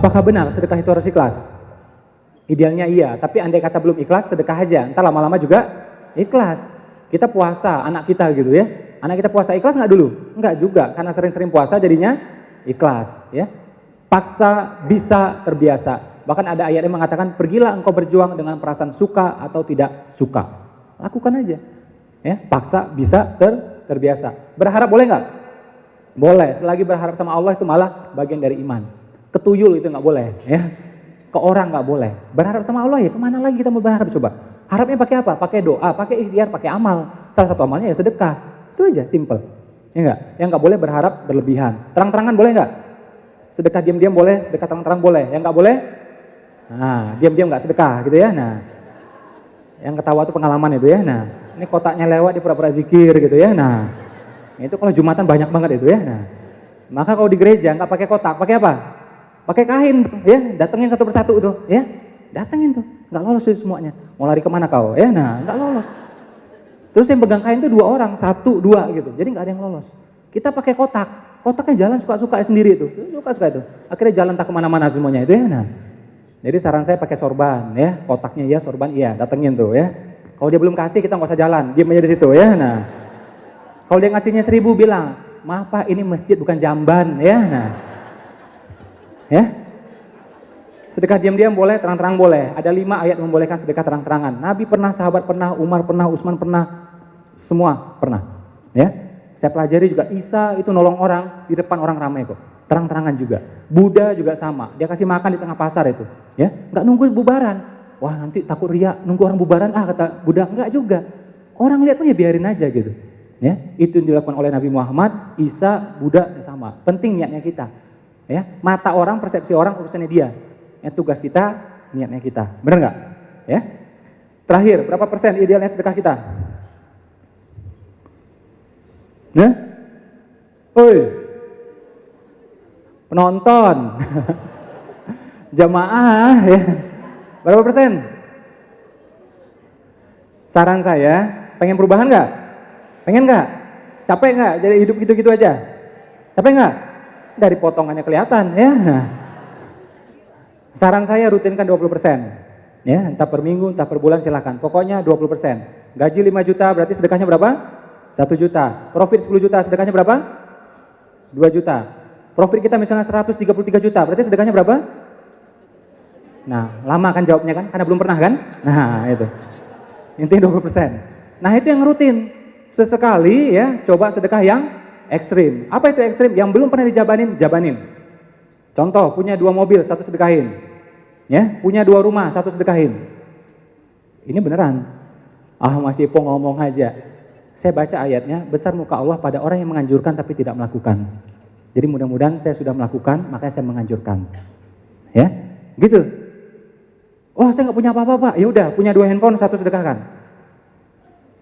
Apakah benar sedekah itu harus ikhlas? Idealnya iya, tapi andai kata belum ikhlas, sedekah aja. Ntar lama-lama juga ikhlas. Kita puasa, anak kita gitu ya. Anak kita puasa ikhlas nggak dulu? Nggak juga, karena sering-sering puasa jadinya ikhlas. Ya. Paksa bisa terbiasa. Bahkan ada ayat yang mengatakan, pergilah engkau berjuang dengan perasaan suka atau tidak suka. Lakukan aja. Ya, paksa bisa terbiasa. Berharap boleh nggak? Boleh. Selagi berharap sama Allah itu malah bagian dari iman. Ketuyul itu nggak boleh, ya. Ke orang nggak boleh. Berharap sama Allah ya kemana lagi kita mau berharap coba? Harapnya pakai apa? Pakai doa, pakai ikhtiar, pakai amal. Salah satu amalnya ya sedekah. Itu aja, simple. Ya nggak? Yang nggak boleh berharap berlebihan. Terang-terangan boleh nggak? Sedekah diam-diam boleh, sedekah terang-terang boleh. Yang nggak boleh? Nah, diam-diam nggak sedekah gitu ya. Nah, yang ketawa itu pengalaman itu ya. Nah, ini kotaknya lewat di pura-pura zikir gitu ya. Nah, itu kalau Jumatan banyak banget itu ya. Nah, Maka kalau di gereja nggak pakai kotak, pakai apa? Pakai kain, ya, datengin satu persatu tuh, ya, datengin tuh, nggak lolos itu semuanya. Mau lari kemana kau? Ya, nah, nggak lolos. Terus yang pegang kain itu 2 orang, 1, 2 gitu, jadi nggak ada yang lolos. Kita pakai kotak, kotaknya jalan suka-suka sendiri tuh, suka-suka itu. Akhirnya jalan tak kemana-mana semuanya itu ya, nah. Jadi saran saya pakai sorban, ya, kotaknya ya, sorban iya, datengin tuh, ya. Kalau dia belum kasih kita nggak usah jalan, diam aja di situ, ya, nah. Kalau dia ngasihnya 1000 bilang, maaf Pak, ini masjid bukan jamban, ya, nah. Ya, sedekah diam-diam boleh, terang-terang boleh. Ada 5 ayat membolehkan sedekah terang-terangan. Nabi pernah, sahabat pernah, Umar pernah, Utsman pernah, semua pernah. Ya, saya pelajari juga Isa itu nolong orang di depan orang ramai kok, terang-terangan juga. Buddha juga sama, dia kasih makan di tengah pasar itu. Ya, nggak nunggu bubaran. Wah nanti takut riak, nunggu orang bubaran kata Buddha, enggak juga. Orang lihat pun ya biarin aja gitu. Ya, itu yang dilakukan oleh Nabi Muhammad, Isa, Buddha sama. Penting niatnya kita. Ya, mata orang, persepsi orang, urusannya dia. Tugas kita, niatnya kita. Benar nggak? Ya. Terakhir, berapa persen idealnya sedekah kita? Nah? Oi. Penonton. Jamaah ya. Berapa persen? Saran saya, pengen perubahan nggak? Pengen nggak? Capek nggak? Jadi hidup gitu-gitu aja? Capek nggak? Dari potongannya kelihatan ya. Nah. Saran saya rutinkan 20%. Ya, entah per minggu, entah per bulan silakan. Pokoknya 20%. Gaji 5 juta berarti sedekahnya berapa? 1 juta. Profit 10 juta, sedekahnya berapa? 2 juta. Profit kita misalnya 133 juta, berarti sedekahnya berapa? Nah, lama kan jawabnya kan? Karena belum pernah kan? Nah, itu. Intinya 20%. Nah, itu yang rutin. Sesekali ya, coba sedekah yang ekstrim. Apa itu ekstrim? Yang belum pernah dijabanin, jabanin. Contoh, punya 2 mobil, 1 sedekahin. Ya, punya 2 rumah, 1 sedekahin. Ini beneran. Masih ngomong aja. Saya baca ayatnya, besar muka Allah pada orang yang menganjurkan tapi tidak melakukan. Jadi mudah-mudahan saya sudah melakukan, makanya saya menganjurkan. Ya, gitu. Saya nggak punya apa-apa Pak. Ya udah, punya 2 handphone, 1 sedekahkan.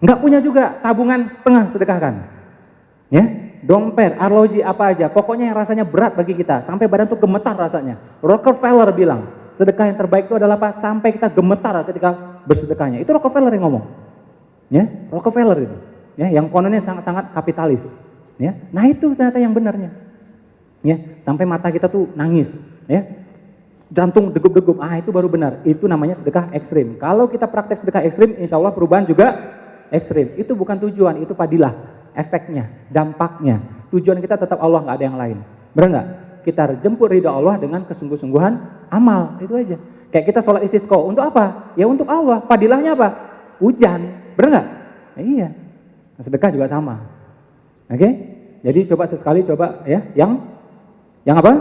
Nggak punya juga, tabungan setengah sedekahkan. Ya, dompet, arloji, apa aja. Pokoknya yang rasanya berat bagi kita, sampai badan tuh gemetar rasanya. Rockefeller bilang, sedekah yang terbaik itu adalah apa? Sampai kita gemetar ketika bersedekahnya. Itu Rockefeller yang ngomong. Ya, Rockefeller itu. Ya, yang kononnya sangat-sangat kapitalis. Ya, nah itu ternyata yang benarnya. Ya, sampai mata kita tuh nangis. Ya, jantung degup-degup. Itu baru benar. Itu namanya sedekah ekstrim. Kalau kita praktek sedekah ekstrim, insya Allah perubahan juga ekstrim. Itu bukan tujuan, itu padilah. Efeknya, dampaknya. Tujuan kita tetap Allah, nggak ada yang lain. Benar nggak? Kita jemput ridha Allah dengan kesungguh-sungguhan amal, itu aja. Kayak kita sholat istisqa, untuk apa? Ya untuk Allah. Padilahnya apa? Hujan, benar nggak? Iya. Sedekah juga sama. Oke? Jadi coba sesekali coba ya, yang apa?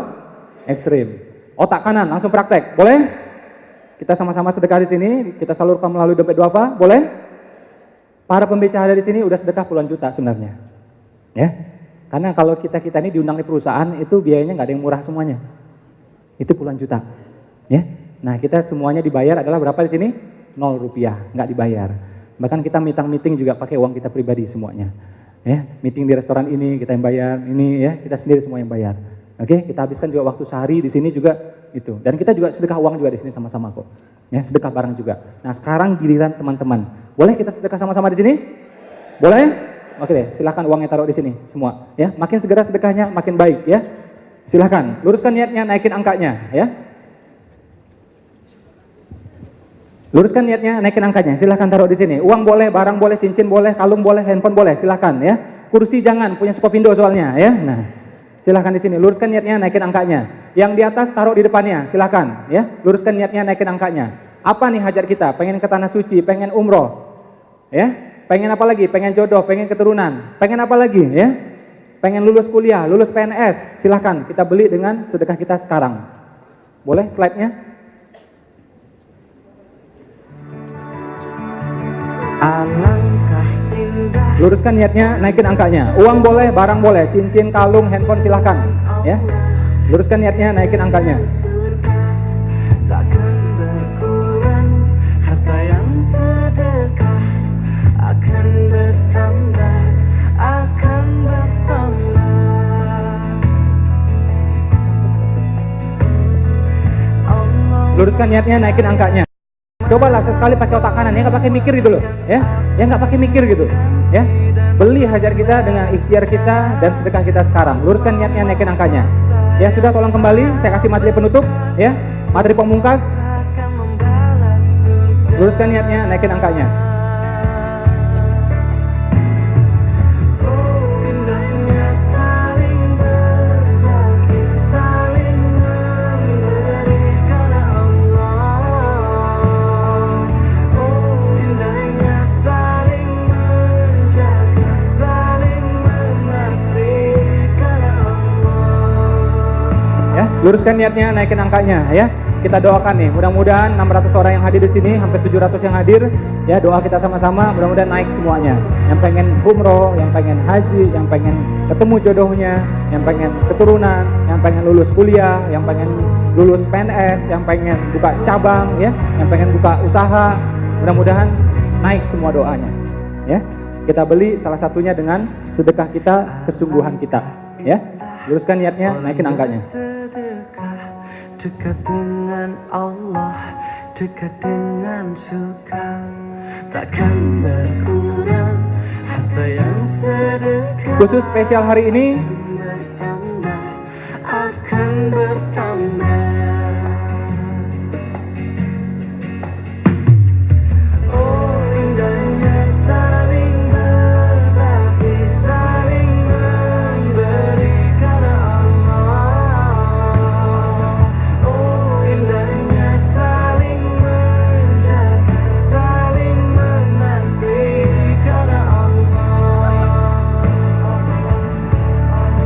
Ekstrim. Otak kanan langsung praktek, boleh? Kita sama-sama sedekah di sini, kita salurkan melalui dompet duafa, boleh? Para pembicara di sini udah sedekah puluhan juta sebenarnya. Ya. Karena kalau kita ini diundang di perusahaan itu biayanya nggak ada yang murah semuanya. Itu puluhan juta. Ya. Nah, kita semuanya dibayar adalah berapa di sini? 0 rupiah, nggak dibayar. Bahkan kita meeting juga pakai uang kita pribadi semuanya. Ya, meeting di restoran ini kita yang bayar, ini ya, kita sendiri semua yang bayar. Oke, kita habiskan juga waktu sehari di sini juga itu. Dan kita juga sedekah uang juga di sini sama-sama kok. Ya, sedekah barang juga. Nah, sekarang giliran teman-teman. Boleh kita sedekah sama-sama di sini? Boleh? Oke deh, silakan uangnya taruh di sini semua. Ya, makin segera sedekahnya makin baik ya. Silakan, luruskan niatnya, naikin angkanya ya. Luruskan niatnya, naikin angkanya. Silakan taruh di sini. Uang boleh, barang boleh, cincin boleh, kalung boleh, handphone boleh. Silakan ya. Kursi jangan, punya Skopindo soalnya ya. Nah, silakan di sini. Luruskan niatnya, naikin angkanya. Yang di atas taruh di depannya. Silakan ya. Luruskan niatnya, naikin angkanya. Apa nih hajat kita? Pengen ke tanah suci, pengen umroh, ya. Pengen apa lagi? Pengen jodoh, pengen keturunan. Pengen apa lagi? Ya. Pengen lulus kuliah, lulus PNS. Silakan kita beli dengan sedekah kita sekarang. Boleh slide-nya? Alangkah indah. Luruskan niatnya, naikin angkanya. Uang boleh, barang boleh, cincin, kalung, handphone silakan, ya. Luruskan niatnya, naikin angkanya. Takkan berkurang, harta yang sedekah akan bertambah, akan bertambah. luruskan niatnya, naikin angkanya. Cobalah sesekali pakai otak kanan, ya nggak pakai mikir gitu loh, ya nggak pakai mikir gitu, ya. Beli hajar kita dengan ikhtiar kita dan sedekah kita sekarang. Luruskan niatnya, naikin angkanya. Ya sudah, tolong kembali. Saya kasih materi penutup, ya, materi pemungkas. Luruskan niatnya, naikin angkanya. Luruskan niatnya, naikin angkanya, ya. Kita doakan nih, mudah-mudahan 600 orang yang hadir di sini, hampir 700 yang hadir, ya, doa kita sama-sama, mudah-mudahan naik semuanya. Yang pengen umroh, yang pengen haji, yang pengen ketemu jodohnya, yang pengen keturunan, yang pengen lulus kuliah, yang pengen lulus PNS, yang pengen buka cabang, ya, yang pengen buka usaha, mudah-mudahan naik semua doanya, ya. Kita beli salah satunya dengan sedekah kita, kesungguhan kita, ya. Luruskan niatnya, naikin angkanya. Dekat dengan Allah, dekat dengan suka, takkan berkurang harta yang sedekah. Khusus spesial hari ini Bertambah, akan bertambah. Oh, indahnya saling berbagi, saling memberi karena Allah. Oh, indahnya saling menjaga, saling mengasihi karena Allah.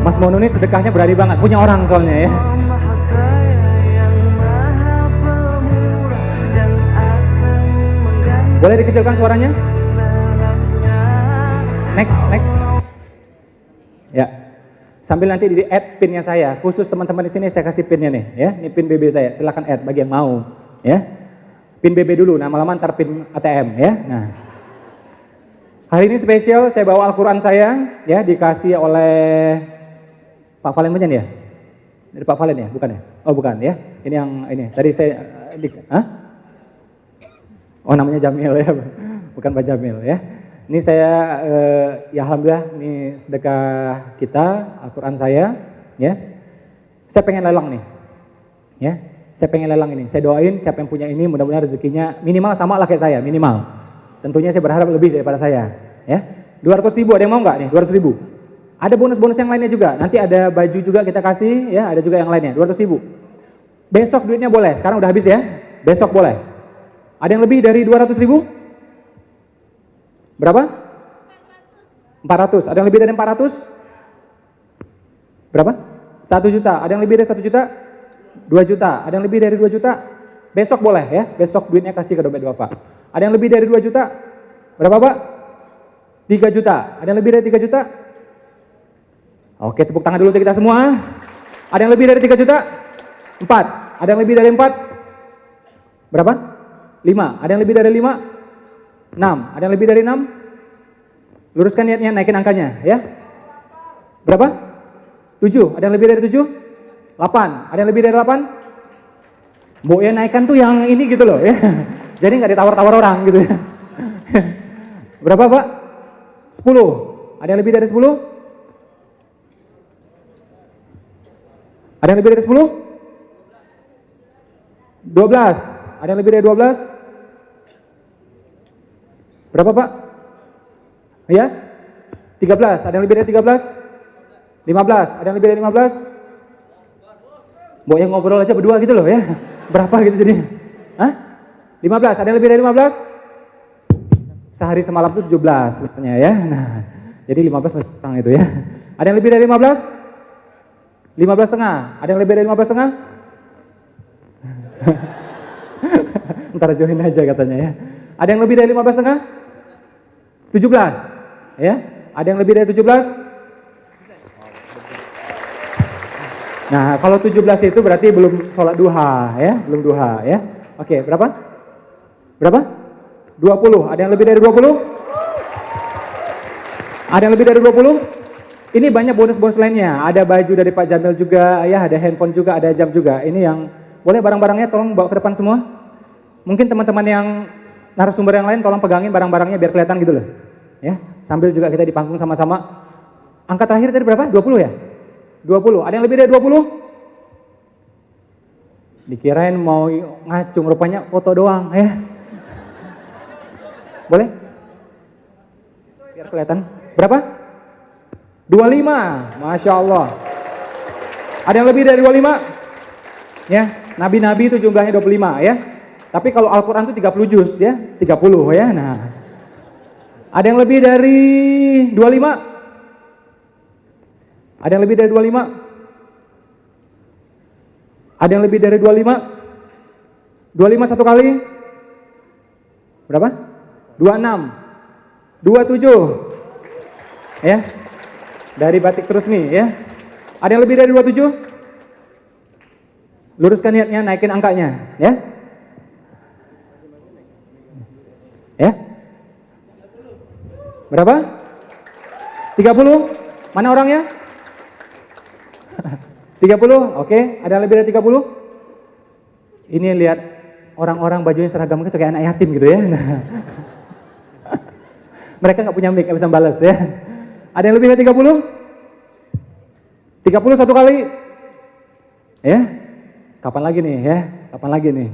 Mas Mono ini sedekahnya berani banget, punya orang soalnya, ya. Maha Kaya yang Maha Pemurah dan akan mengganti Boleh dikecilkan suaranya? balasnya. Next. Ya. Sambil nanti di add pinnya saya, khusus teman-teman di sini saya kasih pinnya nih, ya. Ini pin BB saya, silakan add bagi yang mau, ya. Pin BB dulu, nah lama ntar pin ATM, ya. Nah, hari ini spesial, saya bawa Al-Quran saya, ya, dikasih oleh Pak Valen Menyan, ya. Dari Pak Valen, ya, bukan ya? Oh bukan, ya. Ini yang ini. Tadi saya, oh namanya Jamil, ya, bukan Pak Jamil, ya. Ini saya, ya alhamdulillah, ini sedekah kita, Al-Quran saya, ya. Saya pengen lelang nih, ya. Saya pengen lelang ini. Saya doain siapa yang punya ini, mudah-mudahan rezekinya minimal sama lah kayak saya, minimal. Tentunya saya berharap lebih daripada saya, ya. 200.000, ada yang mau nggak nih? 200.000. Ada bonus-bonus yang lainnya juga. Nanti ada baju juga kita kasih, ya. Ada juga yang lainnya. 200.000. Besok duitnya boleh. Sekarang udah habis ya. Besok boleh. Ada yang lebih dari 200.000? Berapa? 400. Ada yang lebih dari 400? Berapa? 1 juta. Ada yang lebih dari 1 juta? 2 juta. Ada yang lebih dari 2 juta? Besok boleh ya. Besok duitnya kasih ke dompet Bapak. Ada yang lebih dari 2 juta? Berapa Pak? 3 juta. Ada yang lebih dari 3 juta? Oke, tepuk tangan dulu untuk kita semua. Ada yang lebih dari 3 juta? 4. Ada yang lebih dari 4? Berapa? 5. Ada yang lebih dari 5? 6. Ada yang lebih dari 6? Luruskan niatnya, naikin angkanya, ya. Berapa? 7. Ada yang lebih dari 7? 8. Ada yang lebih dari 8? Bu ya naikkan tuh yang ini gitu loh, ya. Jadi nggak ditawar-tawar orang gitu ya. Berapa Pak? 10. Ada yang lebih dari 10? Ada yang lebih dari 10? 12. Ada yang lebih dari 12? Berapa Pak? Ya? 13. Ada yang lebih dari 13? 15. Ada yang lebih dari 15? Mbok yang ngobrol aja berdua gitu loh ya. Berapa gitu jadinya? Hah? 15. Ada yang lebih dari 15? Sehari semalam itu 17 sebenarnya ya. Nah, jadi 15 masih kurang itu ya. Ada yang lebih dari 15? 15 setengah. Ada yang lebih dari 15 setengah? Ntar join aja katanya ya. Ada yang lebih dari 15 setengah? 17. Ya. Ada yang lebih dari 17? Nah, kalau 17 itu berarti belum sholat duha ya, belum duha ya. Oke, berapa? Berapa? 20. Ada yang lebih dari 20? Ada yang lebih dari 20? Ini banyak bonus-bonus lainnya. Ada baju dari Pak Jamil juga, ya, ada handphone juga, ada jam juga. Ini yang Boleh barang-barangnya tolong bawa ke depan semua. Mungkin teman-teman yang narasumber yang lain tolong pegangin barang-barangnya biar kelihatan gitu loh. Ya, sambil juga kita di panggung sama-sama. Angka terakhir tadi berapa? 20 ya? 20. Ada yang lebih dari 20? Dikirain mau ngacung, rupanya foto doang ya. Boleh? Biar kelihatan. Berapa? 25. Masya Allah. Ada yang lebih dari 25? Ya, nabi-nabi itu jumlahnya 25 ya. Tapi kalau Al-Quran itu 30 juz ya, 30 ya. Nah, ada yang lebih dari 25? Ada yang lebih dari 25? Ada yang lebih dari 25? 25 satu kali? Berapa? 26. 27. Ya. Dari batik terus nih ya. Ada yang lebih dari 27? Luruskan niatnya, naikin angkanya ya. Ya. Berapa? 30? Mana orangnya? 30? Oke. Ada yang lebih dari 30? Ini lihat orang-orang bajunya seragam itu kayak anak yatim gitu ya. Mereka nggak punya mic, nggak bisa balas ya. Ada yang lebih dari 30? 30 satu kali? Ya. Kapan lagi nih ya? Kapan lagi nih?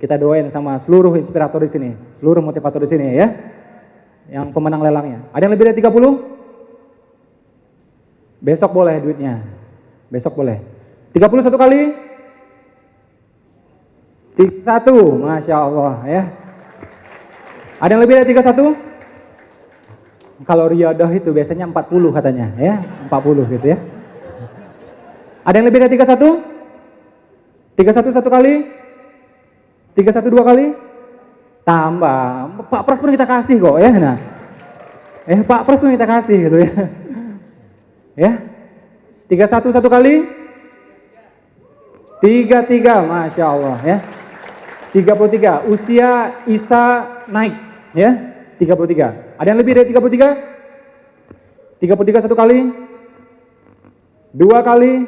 Kita doain sama seluruh inspirator di sini, seluruh motivator di sini ya. Yang pemenang lelangnya. Ada yang lebih dari 30? Besok boleh duitnya. Besok boleh. 30 satu kali? 31, Masya Allah ya. Ada yang lebih dari 31? Kalau riyadah itu biasanya 40 katanya ya. 40 gitu ya. Ada yang lebih dari 31? 31 satu kali? 31 dua kali? Tambah. Pak Pras pun kita kasih kok ya. Nah. Pak Pras pun kita kasih gitu ya. Ya. 31 satu kali? 33, Masya Allah ya. 33, usia Isa naik ya. 33. Ada yang lebih dari 33? 33 satu kali? Dua kali?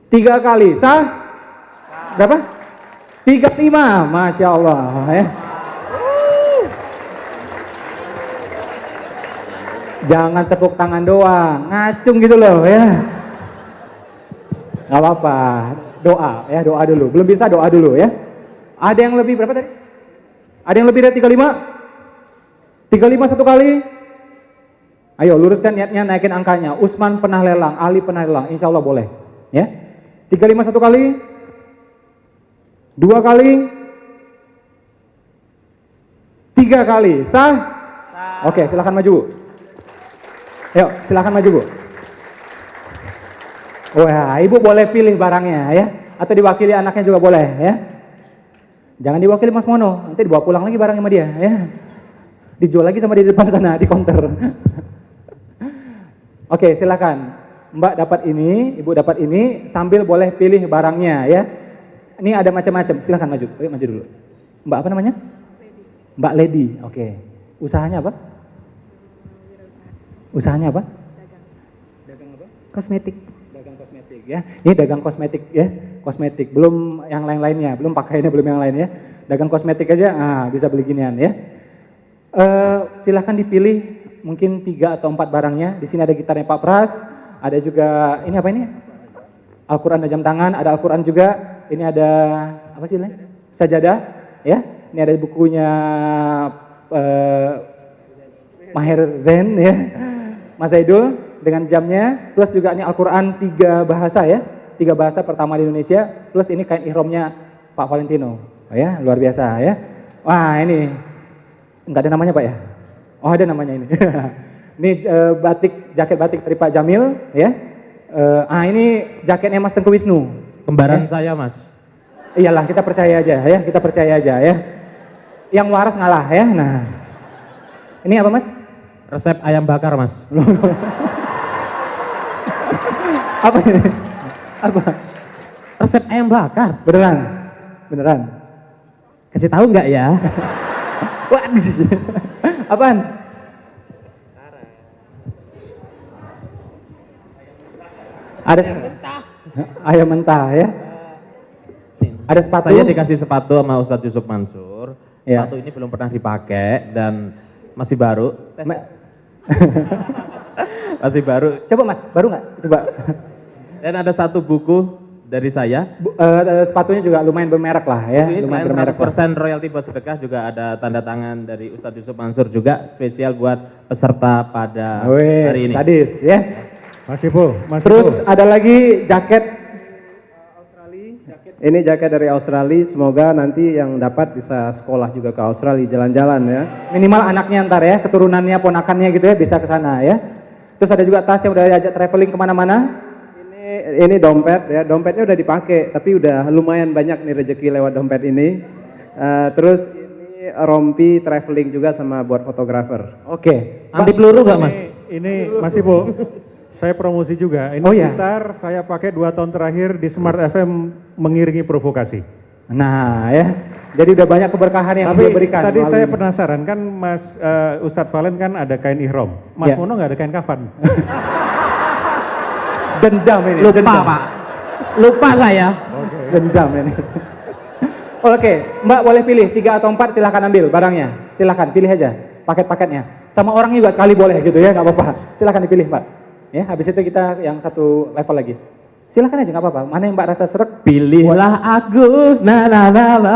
Tiga kali? Sah? Berapa? 35, Masya Allah ya. Jangan tepuk tangan doang, ngacung gitu loh ya. Gak apa-apa, doa ya, doa dulu. Belum bisa doa dulu ya. Ada yang lebih berapa tadi? Ada yang lebih dari 35? 35 satu kali? Ayo luruskan niatnya, naikin angkanya. Usman pernah lelang, Ali pernah lelang, insya Allah boleh ya. 35 satu kali? Dua kali? Tiga kali? Sah? Oke, silakan maju. Yuk, silakan maju Bu. Wah, Ibu boleh pilih barangnya ya, atau diwakili anaknya juga boleh ya. Jangan diwakili Mas Mono, nanti dibawa pulang lagi barangnya sama dia ya. Dijual lagi sama di depan sana di counter. Oke, silakan. Mbak dapat ini, Ibu dapat ini, sambil boleh pilih barangnya ya. Ini ada macam-macam, silakan maju. Ayo maju dulu. Mbak apa namanya? Mbak Lady. Oke. Usahanya apa? Usahanya apa? Dagang apa? Kosmetik. Dagang kosmetik ya. Ini dagang kosmetik ya. Kosmetik, belum yang lain-lainnya, belum pakaiannya, belum yang lain ya. Dagang kosmetik aja, bisa beli ginian ya. Silahkan dipilih mungkin 3 atau 4 barangnya. Di sini ada gitarnya Pak Pras, ada juga ini apa ini? Al-Quran dan jam tangan, ada Al-Quran juga. Ini ada apa sih ini? Sajadah ya. Ini ada bukunya Maher Zain ya. Mas Zaidul dengan jamnya, plus juga ini Al-Quran 3 bahasa ya. 3 bahasa pertama di Indonesia, plus ini kain ihramnya Pak Valentino. Oh ya, luar biasa ya. Wah, ini enggak ada namanya Pak ya? Oh, ada namanya ini. Ini batik, jaket batik dari Pak Jamil ya. Ini jaketnya Mas Tengku Wisnu. Kembaran saya Mas. Iyalah, kita percaya aja ya, kita percaya aja ya. Yang waras ngalah ya. Nah. Ini apa Mas? Resep ayam bakar Mas. Apa ini? Apa? Resep ayam bakar. Beneran? Beneran? Kasih tahu nggak ya? Waduh. Apaan? Ada Ayam mentah ya. Ada sepatu? Saya dikasih sepatu sama Ustadz Yusuf Mansur. Ya. Sepatu ini belum pernah dipakai dan masih baru. Masih baru. Coba Mas, baru nggak? Coba. Dan ada satu buku dari saya. Sepatunya juga lumayan bermerek lah ya. Ini Lumayan selain bermerek lah. 100% royalti buat sedekah, juga ada tanda tangan dari Ustadz Yusuf Mansur juga spesial buat peserta pada Wih, hari ini. sadis ya. Mas Ibu, Mas Terus Ibu. ada lagi jaket. Ini jaket dari Australia, semoga nanti yang dapat bisa sekolah juga ke Australia, jalan-jalan ya. Minimal anaknya ntar ya, keturunannya, ponakannya gitu ya, bisa ke sana ya. Terus ada juga tas yang udah diajak traveling kemana-mana. Ini dompet ya, dompetnya udah dipakai, tapi udah lumayan banyak nih rezeki lewat dompet ini. Terus ini rompi traveling juga sama buat fotografer. Oke. Anti peluru nggak Mas? Ini Mas Ibu, saya promosi juga. Ini Oh, iya. gitar saya pakai 2 tahun terakhir di Smart FM mengiringi provokasi. Nah ya, jadi udah banyak keberkahan yang Tapi dia berikan. tadi melalui saya ini. penasaran kan Mas Ustadz Valen kan ada kain ihram. Mas Ya. Mono nggak ada kain kafan. Dendam ini. Lupa dendam. Pak. Lupa saya. Dendam ini. Oke, Mbak boleh pilih 3 atau 4, silahkan ambil barangnya. Silahkan pilih aja paket-paketnya. Sama orang juga sekali boleh gitu ya, nggak apa-apa. Silahkan dipilih Mbak. Ya, habis itu kita yang satu level lagi. Silahkan aja nggak apa-apa. Mana yang Mbak rasa seret? Pilihlah aku, na na na na.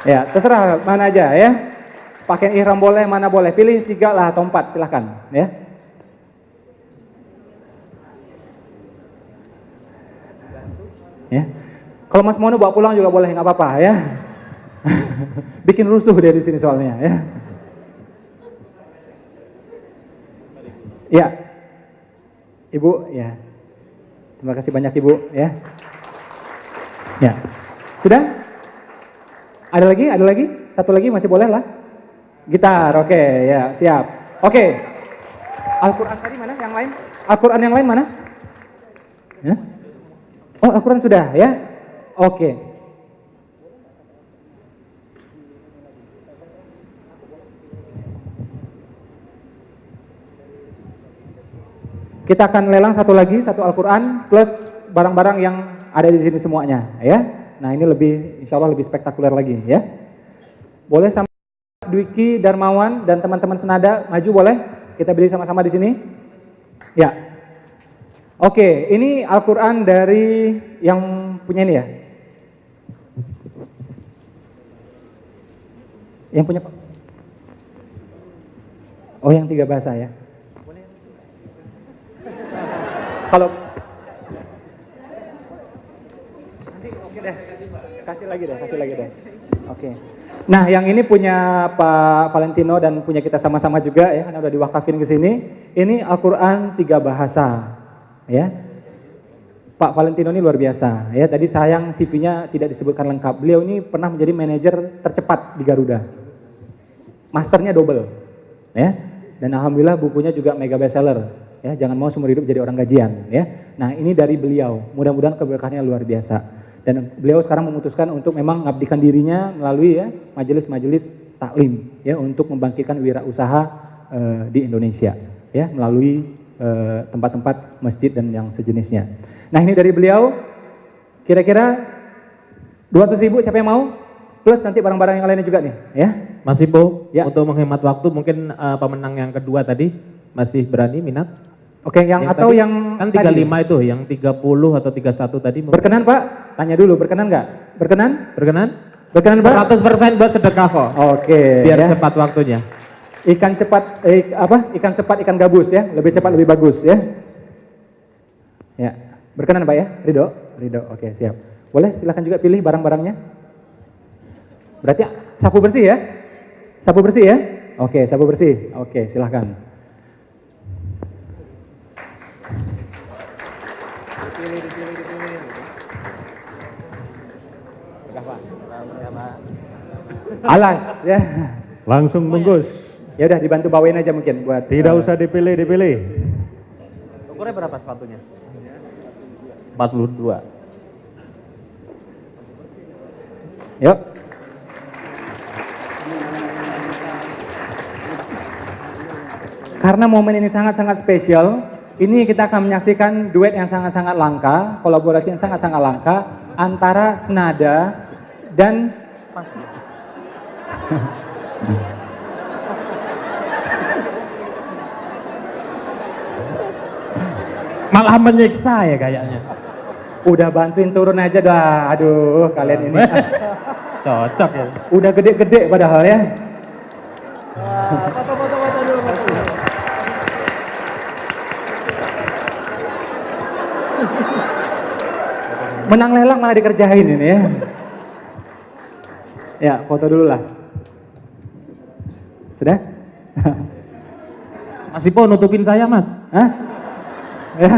Ya, terserah mana aja ya. Pakaian ihram boleh, mana boleh. Pilih 3 lah atau 4, silahkan ya. Ya. Kalau Mas Mono bawa pulang juga boleh, nggak apa-apa ya. Bikin rusuh dia di sini soalnya ya. Ya. Ibu, ya. Terima kasih banyak Ibu ya. Ya. Sudah? Ada lagi? Ada lagi? Satu lagi masih boleh lah. Gitar, oke, ya, siap. Oke. Al-Quran tadi mana? Yang lain? Al-Quran yang lain mana? Ya? Oh, Al-Quran sudah, ya? Oke. Kita akan lelang satu lagi, satu Al-Quran plus barang-barang yang ada di sini semuanya, ya. Nah, ini lebih, insya Allah lebih spektakuler lagi, ya. Boleh sama Dwiki, Darmawan, dan teman-teman senada maju boleh? Kita beli sama-sama di sini. Ya. Oke, ini Al-Quran dari yang punya ini ya? Yang punya Pak? Oh, yang 3 bahasa ya? Kalau nanti oke deh, kasih lagi deh. Oke. Nah, yang ini punya Pak Valentino dan punya kita sama-sama juga ya, karena udah diwakafin ke sini. Ini Al-Quran 3 bahasa, ya. Pak Valentino ini luar biasa, ya. Tadi sayang CV-nya tidak disebutkan lengkap. Beliau ini pernah menjadi manajer tercepat di Garuda. Masternya double, ya. Dan alhamdulillah bukunya juga mega bestseller. Ya, jangan mau seumur hidup jadi orang gajian, ya. Nah, ini dari beliau. Mudah-mudahan keberkahannya luar biasa. Dan beliau sekarang memutuskan untuk memang mengabdikan dirinya melalui ya majelis-majelis taklim ya untuk membangkitkan wirausaha di Indonesia ya melalui tempat-tempat masjid dan yang sejenisnya. Nah, ini dari beliau. Kira-kira 200.000 siapa yang mau? Plus nanti barang-barang yang lainnya juga nih, ya. Mas Ibu, Ya. untuk menghemat waktu mungkin pemenang yang kedua tadi masih berani minat? Oke, yang atau tadi, yang kan tadi? 35 itu, yang 30 atau 31 tadi. Berkenan, Pak? Tanya dulu, berkenan nggak? Berkenan? Berkenan? Berkenan, Pak? 100% buat sedekah kok. Oke, Biar ya. cepat waktunya. Ikan cepat, ikan cepat, ikan gabus ya, lebih cepat lebih bagus ya. Ya, berkenan Pak ya, Ridho, oke siap. Boleh silahkan juga pilih barang-barangnya. Berarti sapu bersih ya, sapu bersih ya. Oke, sapu bersih, oke silahkan. Alas ya. Langsung bungkus. Ya udah dibantu bawain aja mungkin buat. Tidak usah dipilih. Ukurnya berapa sepatunya? 42. Yuk. Karena momen ini sangat-sangat spesial, ini kita akan menyaksikan duet yang sangat-sangat langka, kolaborasi yang sangat-sangat langka antara Senada dan Malah menyiksa ya kayaknya. udah bantuin turun aja dah. Aduh, kalian ini Cocok ya. udah gede-gede padahal ya. Foto-foto dulu. Menang lelang malah dikerjain ini ya. Ya, foto dulu lah. Sudah? Masih po nutupin saya, Mas. Hah? Ya.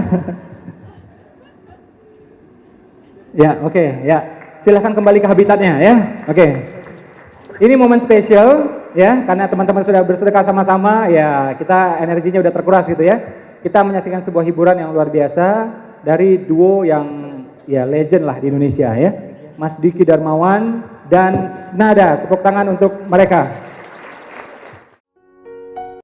Ya, oke, ya. Silahkan kembali ke habitatnya ya. Oke. Ini momen spesial ya, karena teman-teman sudah bersedekah sama-sama, ya kita energinya udah terkuras gitu ya. Kita menyaksikan sebuah hiburan yang luar biasa dari duo yang ya legend lah di Indonesia ya. Mas Diki Darmawan dan Senada. Tepuk tangan untuk mereka.